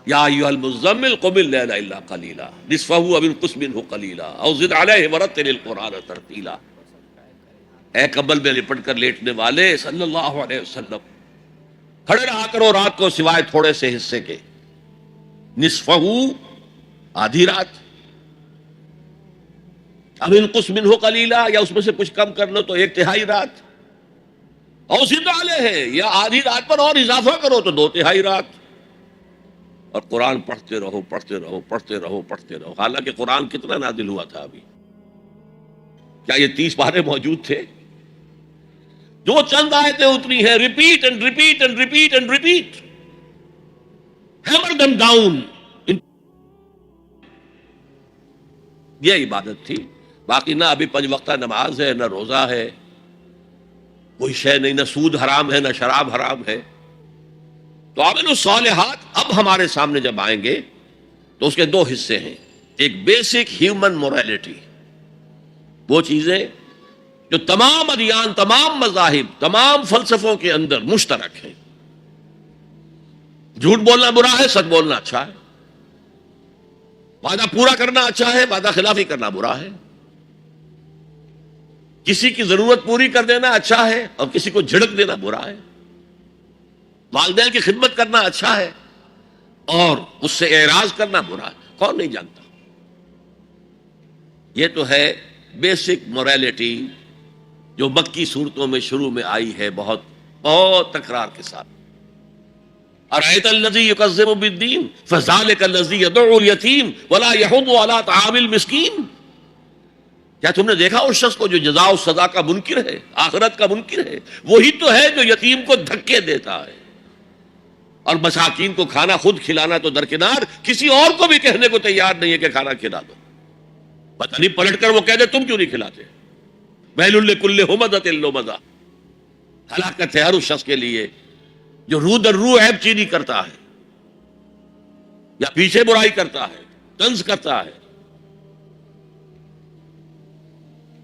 یا ایھا المزمل قم اللیل الا قلیلا نصفہ او انقص منہ قلیلا او زد علیہ ورتل القرآن ترتیلا۔ اے کمبل میں لپٹ کر لیٹنے والے صلی اللہ علیہ وسلم، کھڑے رہا کرو رات کو سوائے تھوڑے سے حصے کے، نصفہ آدھی رات، اب انقص منہ قلیلا یا اس میں سے کچھ کم کر لو تو ایک تہائی رات، اور زد علیہ یا آدھی رات پر اور اضافہ کرو تو دو تہائی رات، اور قرآن پڑھتے رہو پڑھتے رہو پڑھتے رہو پڑھتے رہو۔ حالانکہ قرآن کتنا نازل ہوا تھا ابھی؟ کیا یہ 30 پارے موجود تھے؟ جو چند آیتیں اتری ہیں، repeat and repeat and repeat and repeat, hammer them down, یہ عبادت تھی۔ باقی نہ ابھی 5 وقتہ نماز ہے، نہ روزہ ہے، کوئی شے نہیں، نہ سود حرام ہے، نہ شراب حرام ہے۔ تو عامل الصالحات اب ہمارے سامنے جب آئیں گے تو اس کے 2 حصے ہیں۔ ایک بیسک ہیومن موریلٹی، وہ چیزیں جو تمام ادیان، تمام مذاہب، تمام فلسفوں کے اندر مشترک ہیں۔ جھوٹ بولنا برا ہے، سچ بولنا اچھا ہے، وعدہ پورا کرنا اچھا ہے، وعدہ خلافی کرنا برا ہے، کسی کی ضرورت پوری کر دینا اچھا ہے اور کسی کو جھڑک دینا برا ہے، والدین کی خدمت کرنا اچھا ہے اور اس سے اعراض کرنا برا ہے۔ کون نہیں جانتا؟ یہ تو ہے بیسک موریلٹی جو مکی صورتوں میں شروع میں آئی ہے، بہت بہت تکرار کے ساتھ۔ ارأیت الذی یکذب بالدین فذلک الذی یدعو الیتیم ولا یحض علی طعام المسکین۔ کیا تم نے دیکھا اس شخص کو جو جزا و سزا کا منکر ہے، آخرت کا منکر ہے؟ وہی تو ہے جو یتیم کو دھکے دیتا ہے اور مساکین کو کھانا خود کھلانا تو درکنار، کسی اور کو بھی کہنے کو تیار نہیں ہے کہ کھانا کھلا دو۔ پتہ نہیں پلٹ کر وہ کہہ دے تم کیوں نہیں کھلاتے؟ ویل لکل ہمزۃ لمزہ، ہلاکت ہے ہر اس شخص کے لیے جو رو در رو عیب چینی کرتا ہے یا پیچھے برائی کرتا ہے، طنز کرتا ہے۔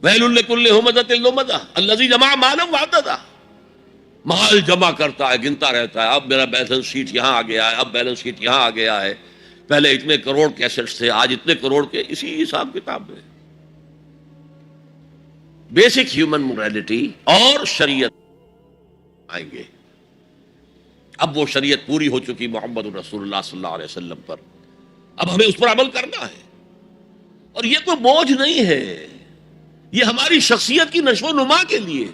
ویل لکل ہمزۃ لمزہ الذی جمع مالا وعددہ، مال جمع کرتا ہے، گنتا رہتا ہے، اب میرا بیلنس شیٹ یہاں آ گیا ہے، اب بیلنس شیٹ یہاں آ گیا ہے، پہلے اتنے کروڑ کیسٹس تھے، آج اتنے کروڑ کے، اسی حساب کتاب میں۔ بیسک ہیومن موریلٹی اور شریعت آئیں گے۔ اب وہ شریعت پوری ہو چکی محمد رسول اللہ صلی اللہ علیہ وسلم پر، اب ہمیں اس پر عمل کرنا ہے، اور یہ کوئی بوجھ نہیں ہے، یہ ہماری شخصیت کی نشو و نما کے لیے۔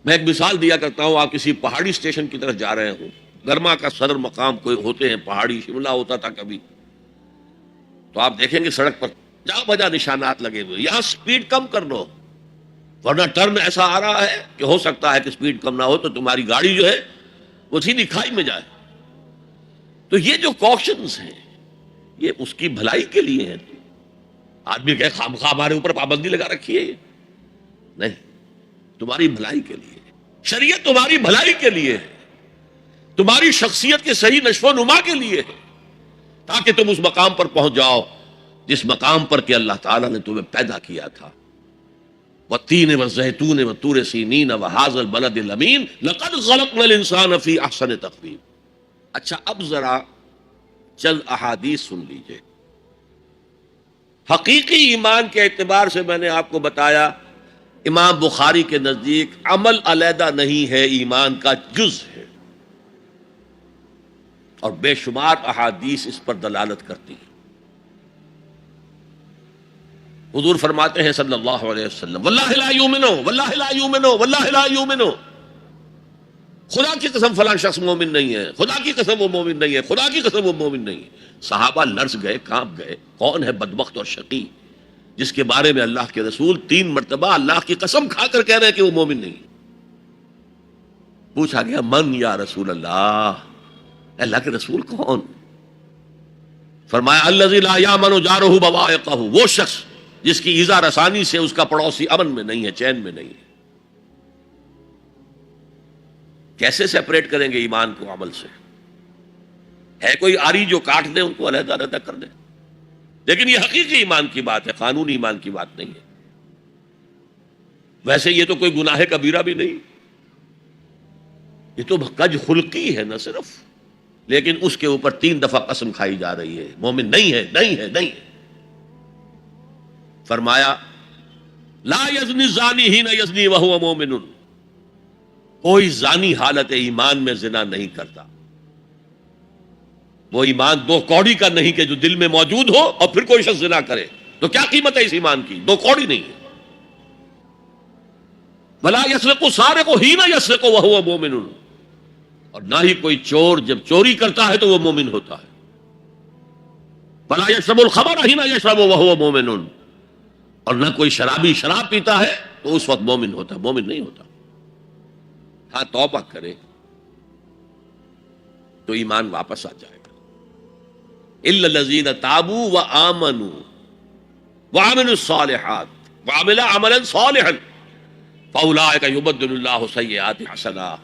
میں ایک مثال دیا کرتا ہوں، آپ کسی پہاڑی اسٹیشن کی طرف جا رہے ہوں، گرما کا صدر مقام کوئی ہوتے ہیں پہاڑی، شملہ ہوتا تھا کبھی، تو آپ دیکھیں گے سڑک پر جا بجا نشانات لگے ہوئے، یہاں سپیڈ کم کر لو ورنہ ٹرن ایسا آ رہا ہے کہ ہو سکتا ہے کہ سپیڈ کم نہ ہو تو تمہاری گاڑی جو ہے وہ سیدھی کھائی میں جائے۔ تو یہ جو کوشنز ہیں یہ اس کی بھلائی کے لیے ہیں۔ آدمی کہ خامخواہ ہمارے اوپر پابندی لگا رکھی ہے، نہیں، تمہاری بھلائی کے لیے، شریعت تمہاری بھلائی کے لیے ہے، تمہاری شخصیت کے صحیح نشو و نما کے لیے ہے، تاکہ تم اس مقام پر پہنچ جاؤ جس مقام پر کہ اللہ تعالیٰ نے تمہیں پیدا کیا تھا۔ والتین والزیتون والطور سینین وہذا البلد الامین لقد خلقنا الانسان فی احسن تقویم۔ اچھا، اب ذرا چند احادیث سن لیجئے۔ حقیقی ایمان کے اعتبار سے میں نے آپ کو بتایا، امام بخاری کے نزدیک عمل علیحدہ نہیں ہے، ایمان کا جز ہے، اور بے شمار احادیث اس پر دلالت کرتی ہیں۔ حضور فرماتے ہیں صلی اللہ علیہ وسلم، واللہ لا یؤمنو واللہ لا یؤمنو واللہ لا یؤمنو، خدا کی قسم فلاں شخص مومن نہیں ہے، خدا کی قسم وہ مومن نہیں ہے، خدا کی قسم وہ مومن نہیں ہے۔ صحابہ لرز گئے، کانپ گئے، کون ہے بدبخت اور شقی جس کے بارے میں اللہ کے رسول 3 مرتبہ اللہ کی قسم کھا کر کہہ رہے ہیں کہ وہ مومن نہیں؟ پوچھا گیا من یا رسول اللہ کے رسول کون؟ فرمایا الذی لا یامن جارہ بوائقہ، وہ شخص جس کی ایذا رسانی سے اس کا پڑوسی امن میں نہیں ہے، چین میں نہیں ہے۔ کیسے سیپریٹ کریں گے ایمان کو عمل سے؟ ہے کوئی آری جو کاٹ دے ان کو علیحدہ علیحدہ کر دے؟ لیکن یہ حقیقی ایمان کی بات ہے، قانونی ایمان کی بات نہیں ہے۔ ویسے یہ تو کوئی گناہ کبیرہ بھی نہیں، یہ تو کج خلقی ہے، نہ صرف لیکن اس کے اوپر 3 دفعہ قسم کھائی جا رہی ہے، مومن نہیں ہے، نہیں ہے، نہیں ہے۔ فرمایا لا یزنی الزانی حین یزنی وہو مومن، کوئی زانی حالت ایمان میں زنا نہیں کرتا۔ وہ ایمان 2 کوڑی کا نہیں کہ جو دل میں موجود ہو اور پھر کوئی شخص زنا کرے، تو کیا قیمت ہے اس ایمان کی؟ 2 کوڑی نہیں ہے۔ ولا یسرق السارق حین یسرق وہو مومن، اور نہ ہی کوئی چور جب چوری کرتا ہے تو وہ مومن ہوتا ہے۔ ولا یشرب الخمر حین یشرب وہو مومن، اور نہ کوئی شرابی شراب پیتا ہے تو اس وقت مومن ہوتا ہے، مومن نہیں ہوتا۔ ہاں توبہ کرے تو ایمان واپس آ جائے گا۔ الا الذین تابوا وآمنوا وعملوا الصالحات وعملوا عملا صالحا فاولئک یبدل اللہ سیئات حسنات۔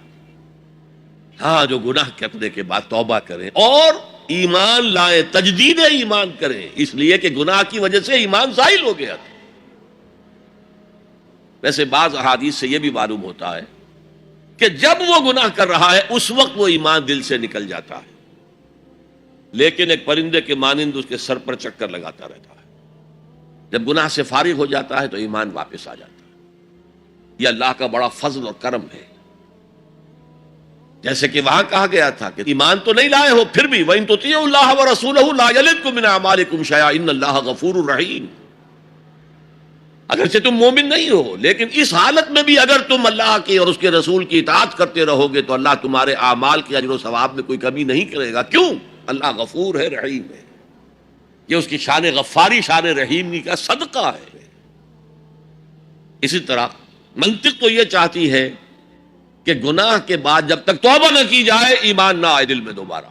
ہاں جو گناہ کرنے کے بعد توبہ کریں اور ایمان لائیں، تجدید ایمان کریں، اس لیے کہ گناہ کی وجہ سے ایمان زائل ہو گیا تھا۔ ویسے بعض احادیث سے یہ بھی معلوم ہوتا ہے کہ جب وہ گناہ کر رہا ہے اس وقت وہ ایمان دل سے نکل جاتا ہے، لیکن ایک پرندے کے مانند اس کے سر پر چکر لگاتا رہتا ہے۔ جب گناہ سے فارغ ہو جاتا ہے تو ایمان واپس آ جاتا ہے۔ یہ اللہ کا بڑا فضل اور کرم ہے۔ جیسے کہ وہاں کہا گیا تھا کہ ایمان تو نہیں لائے ہو پھر بھی وَإِن تُطِيعُوا اللَّهَ وَرَسُولَهُ لَا يَلِدْكُم مِّنْ أَعْمَالِكُمْ شَيْئًا إِنَّ اللَّهَ غَفُورٌ رَحِيمٌ۔ اگرچہ تم مومن نہیں ہو لیکن اس حالت میں بھی اگر تم اللہ کی اور اس کے رسول کی اطاعت کرتے رہو گے تو اللہ تمہارے اعمال کے اجر و ثواب میں کوئی کمی نہیں کرے گا۔ کیوں؟ اللہ غفور ہے، رحیم ہے۔ یہ اس کی شان غفاری، شان رحیمی کا صدقہ ہے۔ اسی طرح منطق تو یہ چاہتی ہے کہ گناہ کے بعد جب تک توبہ نہ کی جائے ایمان نہ آئے دل میں دوبارہ۔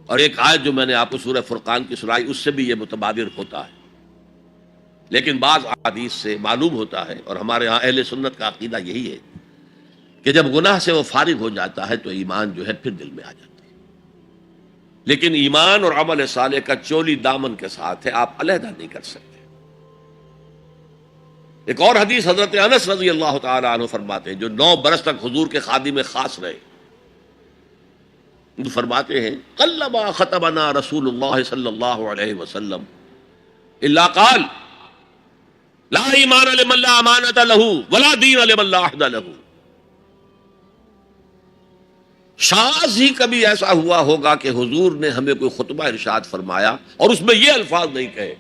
اور ایک آیت جو میں نے آپ کو سورہ فرقان کی سنائی اس سے بھی یہ متبادر ہوتا ہے، لیکن بعض احادیث سے معلوم ہوتا ہے اور ہمارے ہاں اہل سنت کا عقیدہ یہی ہے کہ جب گناہ سے وہ فارغ ہو جاتا ہے تو ایمان جو ہے پھر دل میں آ جاتا ہے۔ لیکن ایمان اور عمل صالح کا چولی دامن کے ساتھ ہے، آپ علیحدہ نہیں کر سکتے۔ ایک اور حدیث حضرت انس رضی اللہ تعالی عنہ فرماتے ہیں، جو 9 برس تک حضور کے خادم خاص رہے، جو فرماتے ہیں قلما خطبنا رسول اللہ صلی اللہ علیہ وسلم الا قال لا ایمان لمن لا امانۃ له ولا دین لمن لا عہد له۔ شاذ ہی کبھی ایسا ہوا ہوگا کہ حضور نے ہمیں کوئی خطبہ ارشاد فرمایا اور اس میں یہ الفاظ نہیں کہے،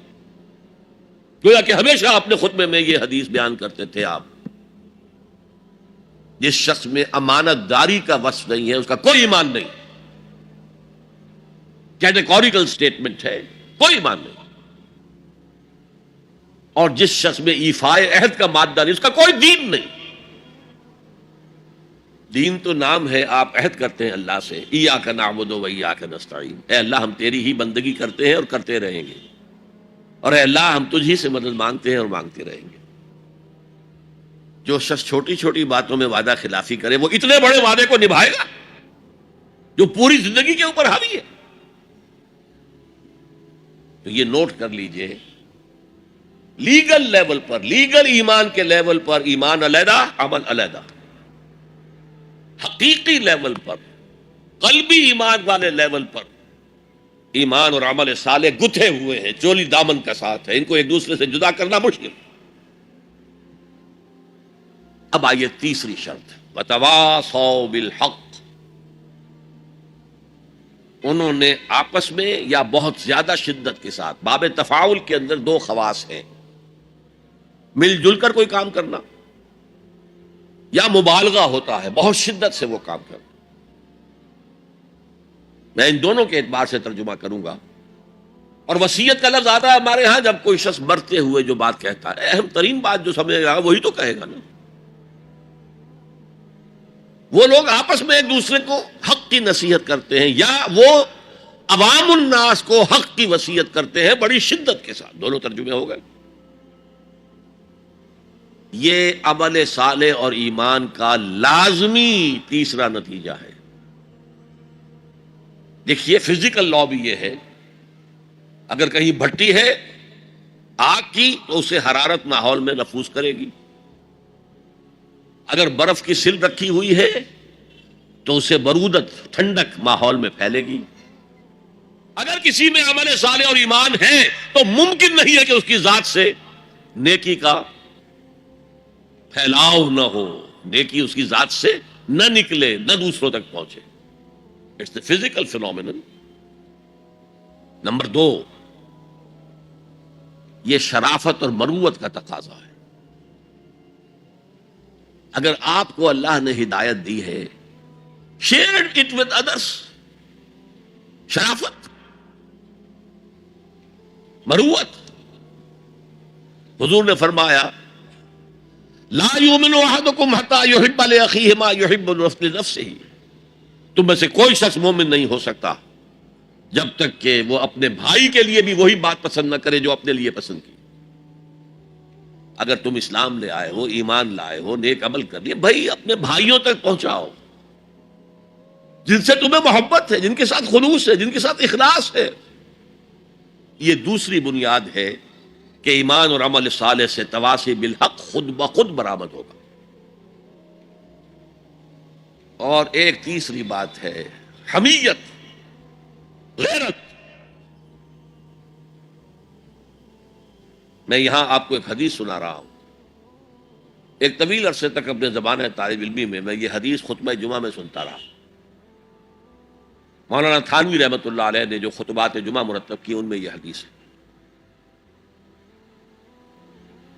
گویا کہ ہمیشہ اپنے خطبے میں یہ حدیث بیان کرتے تھے آپ، جس شخص میں امانت داری کا وصف نہیں ہے اس کا کوئی ایمان نہیں، کیٹیگوریکل سٹیٹمنٹ ہے، کوئی ایمان نہیں۔ اور جس شخص میں ایفائے عہد کا مادہ نہیں اس کا کوئی دین نہیں۔ دین تو نام ہے، آپ عہد کرتے ہیں اللہ سے، ایاک نعبد و ایاک نستعین، اے اللہ ہم تیری ہی بندگی کرتے ہیں اور کرتے رہیں گے، اور اے اللہ ہم تجھ ہی سے مدد مانگتے ہیں اور مانگتے رہیں گے۔ جو شخص چھوٹی چھوٹی باتوں میں وعدہ خلافی کرے وہ اتنے بڑے وعدے کو نبھائے گا جو پوری زندگی کے اوپر حاوی ہے؟ تو یہ نوٹ کر لیجئے، لیگل لیول پر، لیگل ایمان کے لیول پر ایمان علیحدہ، عمل علیحدہ۔ حقیقی لیول پر، قلبی ایمان والے لیول پر ایمان اور عمل صالح گتھے ہوئے ہیں، چولی دامن کا ساتھ ہے، ان کو ایک دوسرے سے جدا کرنا مشکل۔ اب آئیے تیسری شرط، وتواصوا بالحق۔ انہوں نے آپس میں یا بہت زیادہ شدت کے ساتھ، باب تفاعل کے اندر 2 خواص ہیں، مل جل کر کوئی کام کرنا یا مبالغہ ہوتا ہے، بہت شدت سے وہ کام کرنا۔ میں ان دونوں کے اعتبار سے ترجمہ کروں گا، اور وصیت کا لفظ آتا ہے ہمارے ہاں جب کوئی شخص مرتے ہوئے جو بات کہتا ہے، اہم ترین بات جو سمجھے گا وہی تو کہے گا نا۔ وہ لوگ آپس میں ایک دوسرے کو حق کی نصیحت کرتے ہیں یا وہ عوام الناس کو حق کی وصیت کرتے ہیں بڑی شدت کے ساتھ، دونوں ترجمے ہو گئے۔ یہ عمل صالح اور ایمان کا لازمی تیسرا نتیجہ ہے۔ دیکھیے فزیکل لا بھی یہ ہے، اگر کہیں بھٹی ہے آگ کی تو اسے حرارت ماحول میں نفوذ کرے گی، اگر برف کی سل رکھی ہوئی ہے تو اسے برودت، ٹھنڈک ماحول میں پھیلے گی۔ اگر کسی میں عمل صالح اور ایمان ہے تو ممکن نہیں ہے کہ اس کی ذات سے نیکی کا پھیلاؤ نہ ہو، نیکی اس کی ذات سے نہ نکلے، نہ دوسروں تک پہنچے۔ It's a physical phenomenon. Number 2، یہ شرافت اور مروت کا تقاضا ہے۔ اگر آپ کو اللہ نے ہدایت دی ہے، شیئر اٹ ود ادرس۔ شرافت، مروت۔ حضور نے فرمایا لا یؤمن احدکم حتی یحب لاخیہ ما یحب لنفسہ۔ تم میں سے کوئی شخص مومن نہیں ہو سکتا جب تک کہ وہ اپنے بھائی کے لیے بھی وہی بات پسند نہ کرے جو اپنے لیے پسند کی۔ اگر تم اسلام لے آئے ہو، ایمان لائے ہو، نیک عمل کر لیے، بھائی اپنے بھائیوں تک پہنچاؤ جن سے تمہیں محبت ہے، جن کے ساتھ خلوص ہے، جن کے ساتھ اخلاص ہے۔ یہ دوسری بنیاد ہے کہ ایمان اور عمل صالح سے تواصی بالحق خود بخود برآمد ہوگا۔ اور ایک تیسری بات ہے حمیت، غیرت۔ میں یہاں آپ کو ایک حدیث سنا رہا ہوں۔ ایک طویل عرصے تک اپنے زمانہ طالب علمی میں یہ حدیث خطبہ جمعہ میں سنتا رہا۔ مولانا تھانوی رحمۃ اللہ علیہ نے جو خطبات جمعہ مرتب کی ان میں یہ حدیث ہے۔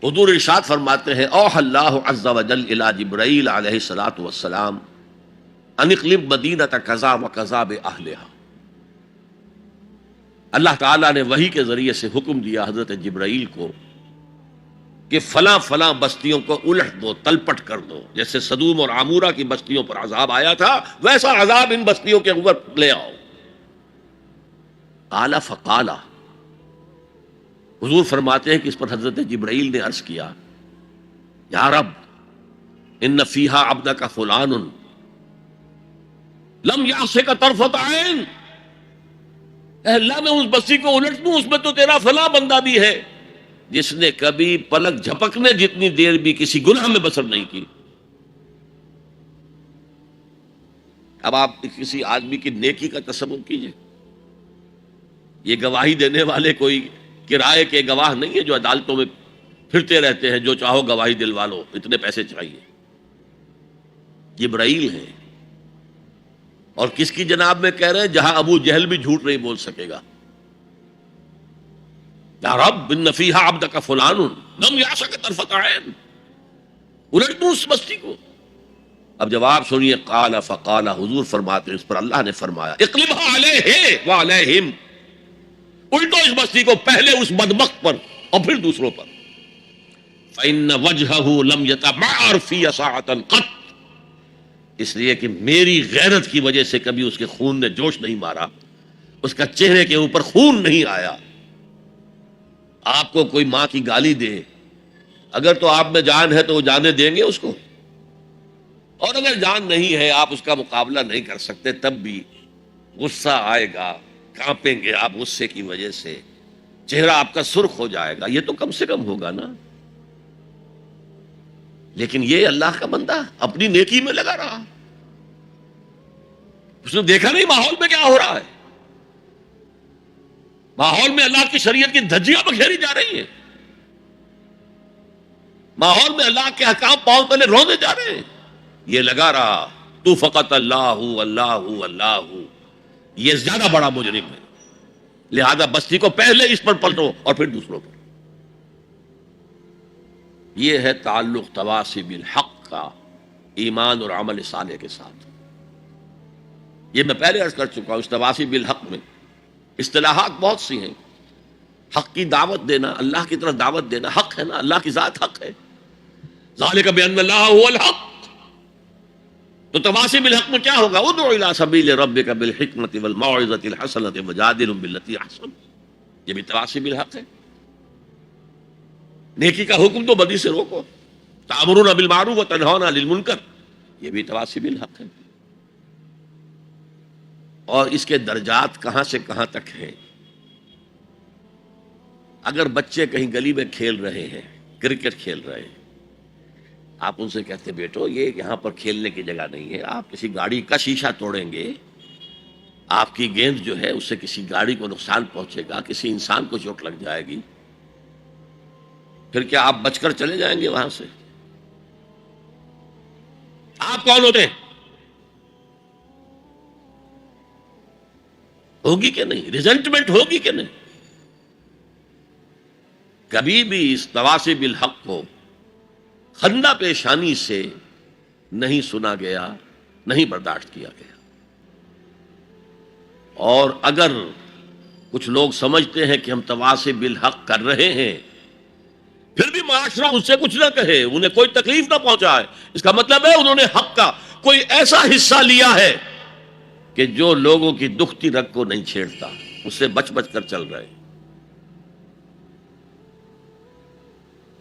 حضور ارشاد فرماتے ہیں اوحى اللہ عز وجل الی جبرائیل علیہ الصلوۃ والسلام ان اقلب مدینۃ کذا وکذا باہلھا۔ اللہ تعالیٰ نے وحی کے ذریعے سے حکم دیا حضرت جبرائیل کو کہ فلاں فلاں بستیوں کو الٹ دو، تلپٹ کر دو۔ جیسے سدوم اور عمورہ کی بستیوں پر عذاب آیا تھا، ویسا عذاب ان بستیوں کے اوپر لے آؤ۔ قال فقال، حضور فرماتے ہیں کہ اس پر حضرت جبرائیل نے عرض کیا یا رب ان فیہا عبدک فلان لم یعصک طرفۃ عین۔ اے اللہ میں اس بستی کو الٹ دوں، اس میں تو تیرا فلاں بندہ بھی ہے جس نے کبھی پلک جھپکنے جتنی دیر بھی کسی گناہ میں بسر نہیں کی۔ اب آپ کسی آدمی کی نیکی کا تصور کیجئے، یہ گواہی دینے والے کوئی کرائے کے گواہ نہیں ہے جو عدالتوں میں پھرتے رہتے ہیں، جو چاہو گواہی دلوا لو، اتنے پیسے چاہیے۔ جبرائیل ہیں، اور کس کی جناب میں کہہ رہے ہیں؟ جہاں ابو جہل بھی جھوٹ نہیں بول سکے گا۔ یا رب ان فیہا عبدک فلان لم یعصک طرفۃ عین، الٹ دوں اس بستی کو۔ اب جواب سنیے، قال فقال، حضور فرماتے ہیں اس پر اللہ نے فرمایا اقلبھا علیہ وعلیہم، الٹو اس بستی کو، پہلے اس بدبخت پر اور پھر دوسروں پر۔ فإن وجہہ لم یتمعر فی ساعۃ قط، اس لیے کہ میری غیرت کی وجہ سے کبھی اس کے خون نے جوش نہیں مارا، اس کا چہرے کے اوپر خون نہیں آیا۔ آپ کو کوئی ماں کی گالی دے، اگر تو آپ میں جان ہے تو وہ جانے دیں گے اس کو، اور اگر جان نہیں ہے، آپ اس کا مقابلہ نہیں کر سکتے، تب بھی غصہ آئے گا، کانپیں گے آپ غصے کی وجہ سے، چہرہ آپ کا سرخ ہو جائے گا، یہ تو کم سے کم ہوگا نا۔ لیکن یہ اللہ کا بندہ اپنی نیکی میں لگا رہا، اس نے دیکھا نہیں ماحول میں کیا ہو رہا ہے۔ ماحول میں اللہ کی شریعت کی دھجیاں بکھیری جا رہی ہیں، ماحول میں اللہ کے احکام پاؤں تلے روندے جا رہے ہیں، یہ لگا رہا تو فقط اللہ اللہ اللہ، یہ زیادہ بڑا مجرم ہے، لہذا بستی کو پہلے اس پر پلٹو اور پھر دوسروں پر۔ یہ ہے تعلق تواصی بالحق کا ایمان اور عمل صالح کے ساتھ۔ یہ میں پہلے عرض کر چکا ہوں، اس تواصی بالحق میں اصطلاحات بہت سی ہیں۔ حق کی دعوت دینا، اللہ کی طرف دعوت دینا حق ہے نا، اللہ کی ذات حق ہے۔ ذالک بان اللہ هو الحق، تو تواصی بالحق میں کیا ہوگا؟ ادع الی سبیل ربک بالحکمۃ والموعظۃ الحسنۃ وجادلہم باللتی احسن، یہ بھی تواصی بالحق ہے۔ نیکی کا حکم تو بدی سے روکو، تأمرون بالمعروف وتنہون عن المنکر، یہ بھی تواصی بالحق ہے۔ اور اس کے درجات کہاں سے کہاں تک ہیں؟ اگر بچے کہیں گلی میں کھیل رہے ہیں، کرکٹ کھیل رہے ہیں، آپ ان سے کہتے بیٹو یہ یہاں پر کھیلنے کی جگہ نہیں ہے، آپ کسی گاڑی کا شیشہ توڑیں گے، آپ کی گیند جو ہے اس سے کسی گاڑی کو نقصان پہنچے گا، کسی انسان کو چوٹ لگ جائے گی، پھر کیا آپ بچ کر چلے جائیں گے وہاں سے؟ آپ کون ہوتے ہیں؟ ہوگی کہ نہیں؟ ریزنٹمنٹ ہوگی کہ نہیں؟ کبھی بھی اس نواصب الحق کو خندہ پیشانی سے نہیں سنا گیا، نہیں برداشت کیا گیا. اور اگر کچھ لوگ سمجھتے ہیں کہ ہم تواصب بالحق کر رہے ہیں، پھر بھی معاشرہ ان سے کچھ نہ کہے، انہیں کوئی تکلیف نہ پہنچائے، اس کا مطلب ہے انہوں نے حق کا کوئی ایسا حصہ لیا ہے کہ جو لوگوں کی دکھتی رگ کو نہیں چھیڑتا، اس سے بچ بچ کر چل رہے.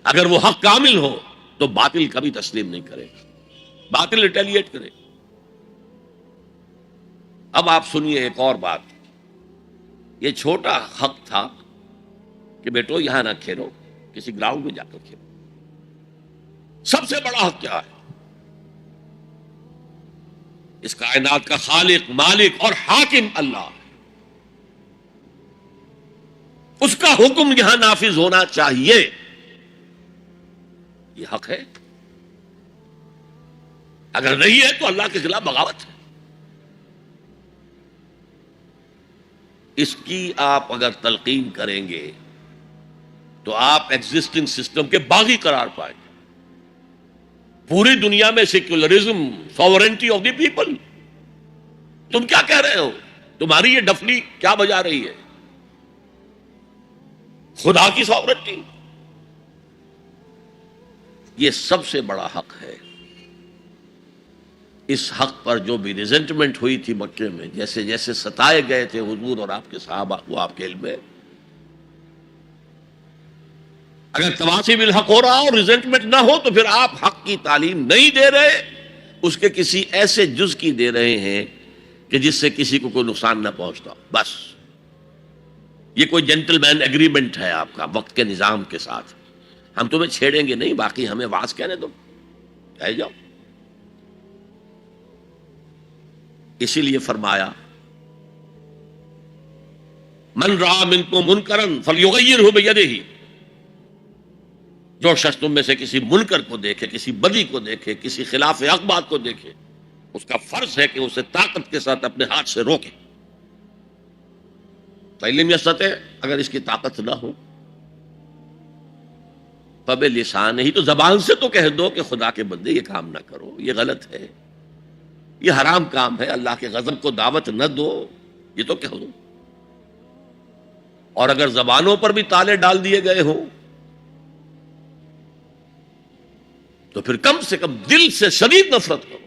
اگر وہ حق کامل ہو تو باطل کبھی تسلیم نہیں کرے، باطل ریٹیلیٹ کرے. اب آپ سنیے ایک اور بات. یہ چھوٹا حق تھا کہ بیٹو یہاں نہ کھیلو، کسی گراؤنڈ میں جا کر کھیلو. سب سے بڑا حق کیا ہے؟ اس کائنات کا خالق، مالک اور حاکم اللہ، اس کا حکم یہاں نافذ ہونا چاہیے. یہ حق ہے. اگر نہیں ہے تو اللہ کے خلاف بغاوت ہے. اس کی آپ اگر تلقین کریں گے تو آپ ایگزسٹنگ سسٹم کے باغی قرار پائیں گے. پوری دنیا میں secularism, sovereignty of the people, تم کیا کہہ رہے ہو؟ تمہاری یہ ڈفلی کیا بجا رہی ہے؟ خدا کی ساورنٹی، یہ سب سے بڑا حق ہے. اس حق پر جو بھی ریزنٹمنٹ ہوئی تھی مکے میں، جیسے جیسے ستائے گئے تھے حضور اور آپ کے صحابہ، وہ آپ کے علم میں. اگر تواصب الحق ہو رہا اور ریزنٹمنٹ نہ ہو تو پھر آپ حق کی تعلیم نہیں دے رہے، اس کے کسی ایسے جز کی دے رہے ہیں کہ جس سے کسی کو کوئی نقصان نہ پہنچتا. بس یہ کوئی جینٹل مین ایگریمنٹ ہے آپ کا وقت کے نظام کے ساتھ، ہم تمہیں چھیڑیں گے نہیں، باقی ہمیں واز کہنے دو، کہہ جاؤ. اسی لیے فرمایا من رأى منکم منکرا فلیغیرہ بیدہ، جو شخص تم میں سے کسی منکر کو دیکھے، کسی بدی کو دیکھے، کسی خلاف حق بات کو دیکھے، اس کا فرض ہے کہ اسے طاقت کے ساتھ اپنے ہاتھ سے روکے. فَإِن لَمْ يَسْتَطِعْ، اگر اس کی طاقت نہ ہو، فَبِلِسَانِهِ، تو زبان سے تو کہہ دو کہ خدا کے بندے یہ کام نہ کرو، یہ غلط ہے، یہ حرام کام ہے، اللہ کے غضب کو دعوت نہ دو، یہ تو کہہ دو. اور اگر زبانوں پر بھی تالے ڈال دیے گئے ہوں تو پھر کم سے کم دل سے شدید نفرت کرو.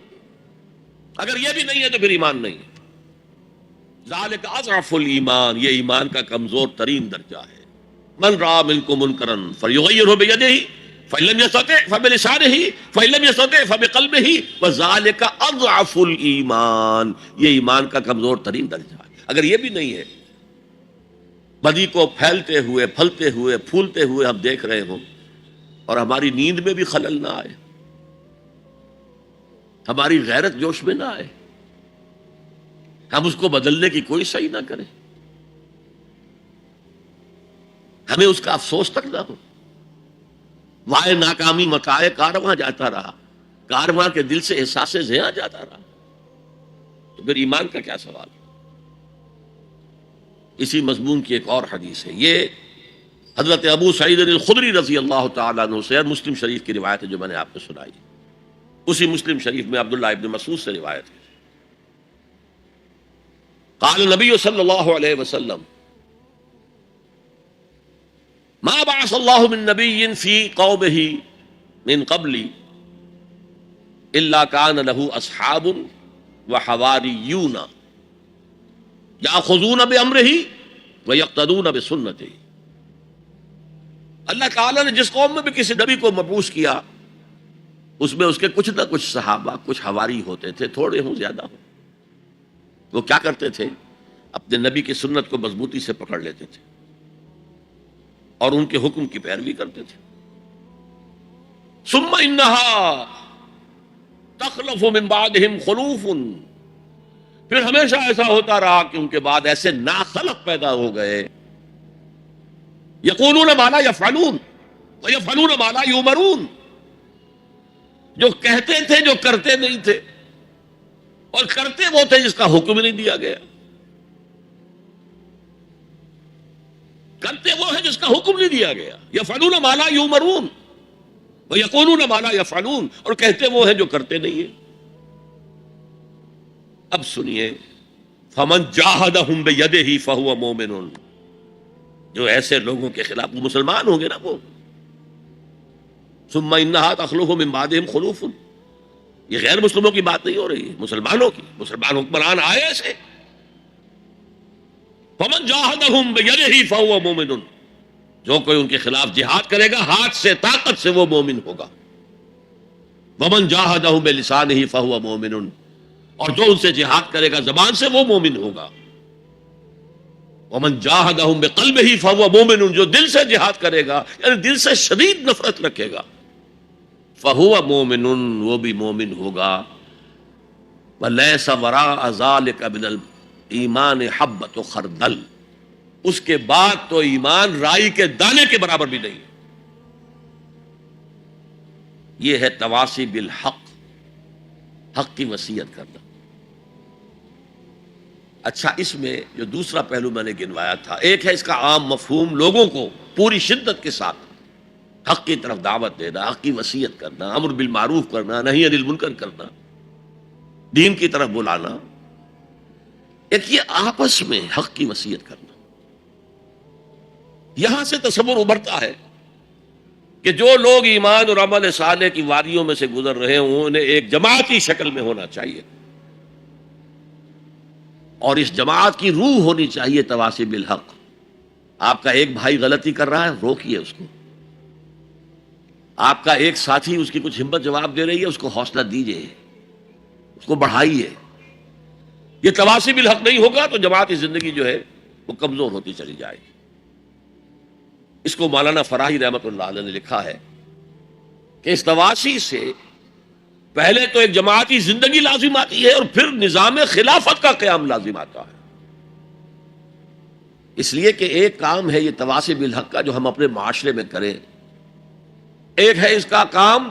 اگر یہ بھی نہیں ہے تو پھر ایمان نہیں ہے. ذالک اضعف الایمان، یہ ایمان کا کمزور ترین درجہ ہے. من رأى منکم منکرا فلیغیرہ بیدہ فإن لم يستطع فبلسانہ فإن لم يستطع فبقلبہ وذالک اضعف الایمان، یہ ایمان کا کمزور ترین درجہ ہے. اگر یہ بھی نہیں ہے، بدی کو پھیلتے ہوئے، پھلتے ہوئے، پھولتے ہوئے ہم دیکھ رہے ہوں اور ہماری نیند میں بھی خلل نہ آئے، ہماری غیرت جوش میں نہ آئے، ہم اس کو بدلنے کی کوئی صحیح نہ کریں، ہمیں اس کا افسوس تک نہ ہو، وائے ناکامی متاع کارواں جاتا رہا، کارواں کے دل سے احساس زیاں جاتا رہا، تو پھر ایمان کا کیا سوال. اسی مضمون کی ایک اور حدیث ہے، یہ حضرت ابو سعید الخدری رضی اللہ تعالیٰ عنہ سے، مسلم شریف کی روایت ہے جو میں نے آپ کو سنائی. اسی مسلم شریف میں عبداللہ ابن مسعود سے روایت ہے. قال نبی صلی اللہ علیہ وسلم ما بعث اللہ من نبی فی قومہ من قبلی الا کان له اصحاب وحواریون یاخذون بامرہ ویقتدون بسنتہ. اللہ تعالیٰ نے جس قوم میں بھی کسی نبی کو مبعوث کیا، اس میں اس کے کچھ نہ کچھ صحابہ، کچھ حواری ہوتے تھے، تھوڑے ہوں زیادہ ہوں. وہ کیا کرتے تھے؟ اپنے نبی کی سنت کو مضبوطی سے پکڑ لیتے تھے اور ان کے حکم کی پیروی کرتے تھے. ثم انہا تخلف من بعدہم خلوف، پھر ہمیشہ ایسا ہوتا رہا کہ ان کے بعد ایسے ناخلق پیدا ہو گئے، یقولون ما لا یفعلون ویفعلون ما لا یؤمرون، جو کہتے تھے جو کرتے نہیں تھے، اور کرتے وہ تھے جس کا حکم نہیں دیا گیا، کرتے وہ ہے جس کا حکم نہیں دیا گیا، یفعلون ما لا یؤمرون ویقولون ما لا یفعلون، اور کہتے وہ ہیں جو کرتے نہیں ہیں۔ اب سنیے، فمن جاہدہم بیدہ فہو مومن، جو ایسے لوگوں کے خلاف، وہ مسلمان ہوں گے نا وہ، ثم انہا تخلف من بعدہم خلوف، یہ غیر مسلموں کی بات نہیں ہو رہی ہے، مسلمانوں کی، مسلمان حکمران آئے ایسے، فمن جاہدہم بیدہ فہو مومن، جو کوئی ان کے خلاف جہاد کرے گا ہاتھ سے، طاقت سے، وہ مومن ہوگا، ومن جاہدہم بلسانہ فہو مومن، اور جو ان سے جہاد کرے گا زبان سے، وہ مومن ہوگا، ومن جاہدہم بقلبہ فہو مومن، جو دل سے جہاد کرے گا، یعنی دل سے شدید نفرت رکھے گا، فہو مومن، وہ بھی مومن ہوگا، ولیس وراء ذلک من الایمان حبۃ خردل، اس کے بعد تو ایمان رائی کے دانے کے برابر بھی نہیں۔ یہ ہے تواصی بالحق، حق کی وصیت کرنا۔ اچھا، اس میں جو دوسرا پہلو میں نے گنوایا تھا، ایک ہے اس کا عام مفہوم، لوگوں کو پوری شدت کے ساتھ حق کی طرف دعوت دینا، حق کی وصیت کرنا، امر بالمعروف کرنا، نہی عن المنکر کرنا، دین کی طرف بلانا۔ ایک یہ آپس میں حق کی وصیت کرنا، یہاں سے تصور ابھرتا ہے کہ جو لوگ ایمان اور عمل صالح کی وادیوں میں سے گزر رہے ہیں، انہیں ایک جماعتی شکل میں ہونا چاہیے، اور اس جماعت کی روح ہونی چاہیے تواصی بالحق۔ آپ کا ایک بھائی غلطی کر رہا ہے، روکیے اس کو، آپ کا ایک ساتھی اس کی کچھ ہمت جواب دے رہی ہے، اس کو حوصلہ دیجیے، اس کو بڑھائیے۔ یہ تواصی بالحق نہیں ہوگا تو جماعتی زندگی جو ہے وہ کمزور ہوتی چلی جائے گی۔ اس کو مولانا فراہی رحمۃ اللہ علیہ نے لکھا ہے کہ اس تواصی سے پہلے تو ایک جماعتی زندگی لازم آتی ہے، اور پھر نظام خلافت کا قیام لازم آتا ہے۔ اس لیے کہ ایک کام ہے یہ تواصی بالحق کا جو ہم اپنے معاشرے میں کریں، ایک ہے اس کا کام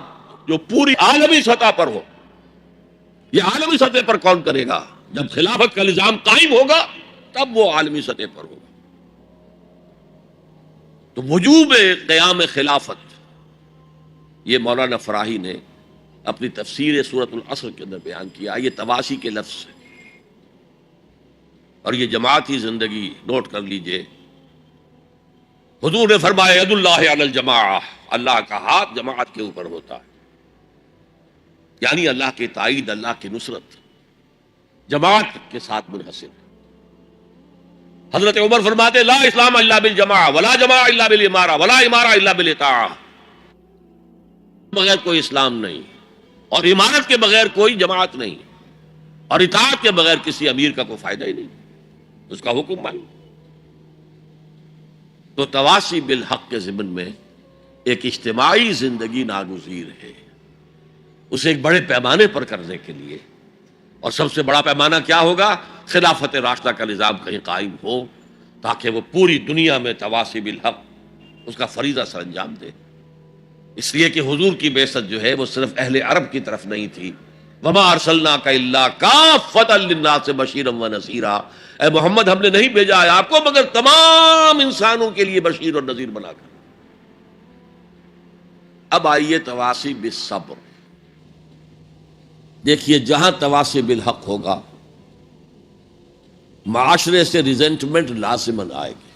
جو پوری عالمی سطح پر ہو۔ یہ عالمی سطح پر کون کرے گا؟ جب خلافت کا نظام قائم ہوگا تب وہ عالمی سطح پر ہوگا۔ تو وجوب قیام خلافت، یہ مولانا فراہی نے اپنی تفسیر سورۃ العصر کے اندر بیان کیا، یہ تواصی کے لفظ ہے، اور یہ جماعتی زندگی نوٹ کر لیجئے۔ حضور نے فرمایا ید اللہ علی الجماعہ، اللہ کا ہاتھ جماعت کے اوپر ہوتا ہے، یعنی اللہ کی تائید، اللہ کی نصرت جماعت کے ساتھ منحصر۔ حضرت عمر فرماتے لا اسلام الا بالجماعہ ولا جماعہ الا بالامارہ ولا امارہ الا بالاطاعہ، بغیر کوئی اسلام نہیں، اور امارت کے بغیر کوئی جماعت نہیں، اور اطاعت کے بغیر کسی امیر کا کوئی فائدہ ہی نہیں، اس کا حکم مانو۔ تو تواصی بالحق کے ضمن میں ایک اجتماعی زندگی ناگزیر ہے، اسے ایک بڑے پیمانے پر کرنے کے لیے، اور سب سے بڑا پیمانہ کیا ہوگا؟ خلافت راشدہ کا نظام کہیں قائم ہو، تاکہ وہ پوری دنیا میں تواصی بالحق اس کا فریضہ سر انجام دے۔ اس لیے کہ حضور کی بعثت جو ہے وہ صرف اہل عرب کی طرف نہیں تھی، وما ارسلناک الا کافۃ للناس بشیرا ونذیرا، اے محمد ہم نے نہیں بھیجا ہے آپ کو مگر تمام انسانوں کے لیے بشیر اور نذیر بنا کر۔ اب آئیے تواصی بالصبر۔ دیکھیے، جہاں تواصی بالحق ہوگا معاشرے سے ریزنٹمنٹ لازماً آئے گی۔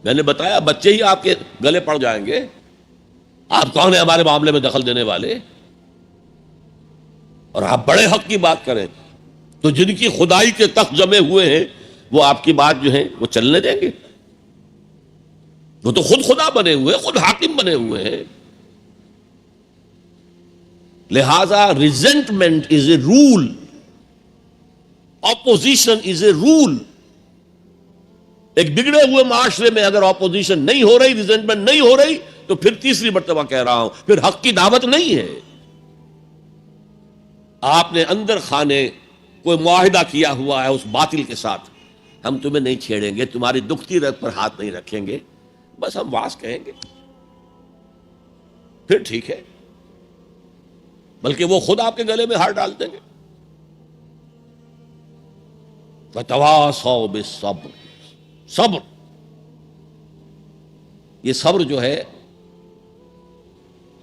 میں نے بتایا بچے ہی آپ کے گلے پڑ جائیں گے، آپ کون ہیں ہمارے معاملے میں دخل دینے والے؟ اور آپ بڑے حق کی بات کریں تو جن کی خدائی کے تخت جمے ہوئے ہیں وہ آپ کی بات جو ہے وہ چلنے دیں گے؟ وہ تو خود خدا بنے ہوئے، خود حاکم بنے ہوئے ہیں۔ لہذا ریزنٹمنٹ از اے رول، اپوزیشن از اے رول۔ ایک بگڑے ہوئے معاشرے میں اگر اپوزیشن نہیں ہو رہی، ریزنٹمنٹ نہیں ہو رہی، تو پھر تیسری مرتبہ کہہ رہا ہوں، پھر حق کی دعوت نہیں ہے. آپ نے اندر خانے کوئی معاہدہ کیا ہوا ہے اس باطل کے ساتھ، ہم تمہیں نہیں چھیڑیں گے، تمہاری دکھتی رگ پر ہاتھ نہیں رکھیں گے، بس ہم واز کہیں گے، پھر ٹھیک ہے، بلکہ وہ خود آپ کے گلے میں ہار ڈال دیں گے. وَتَوَاصَوْا بِالصَّبْرِ، صبر، یہ صبر جو ہے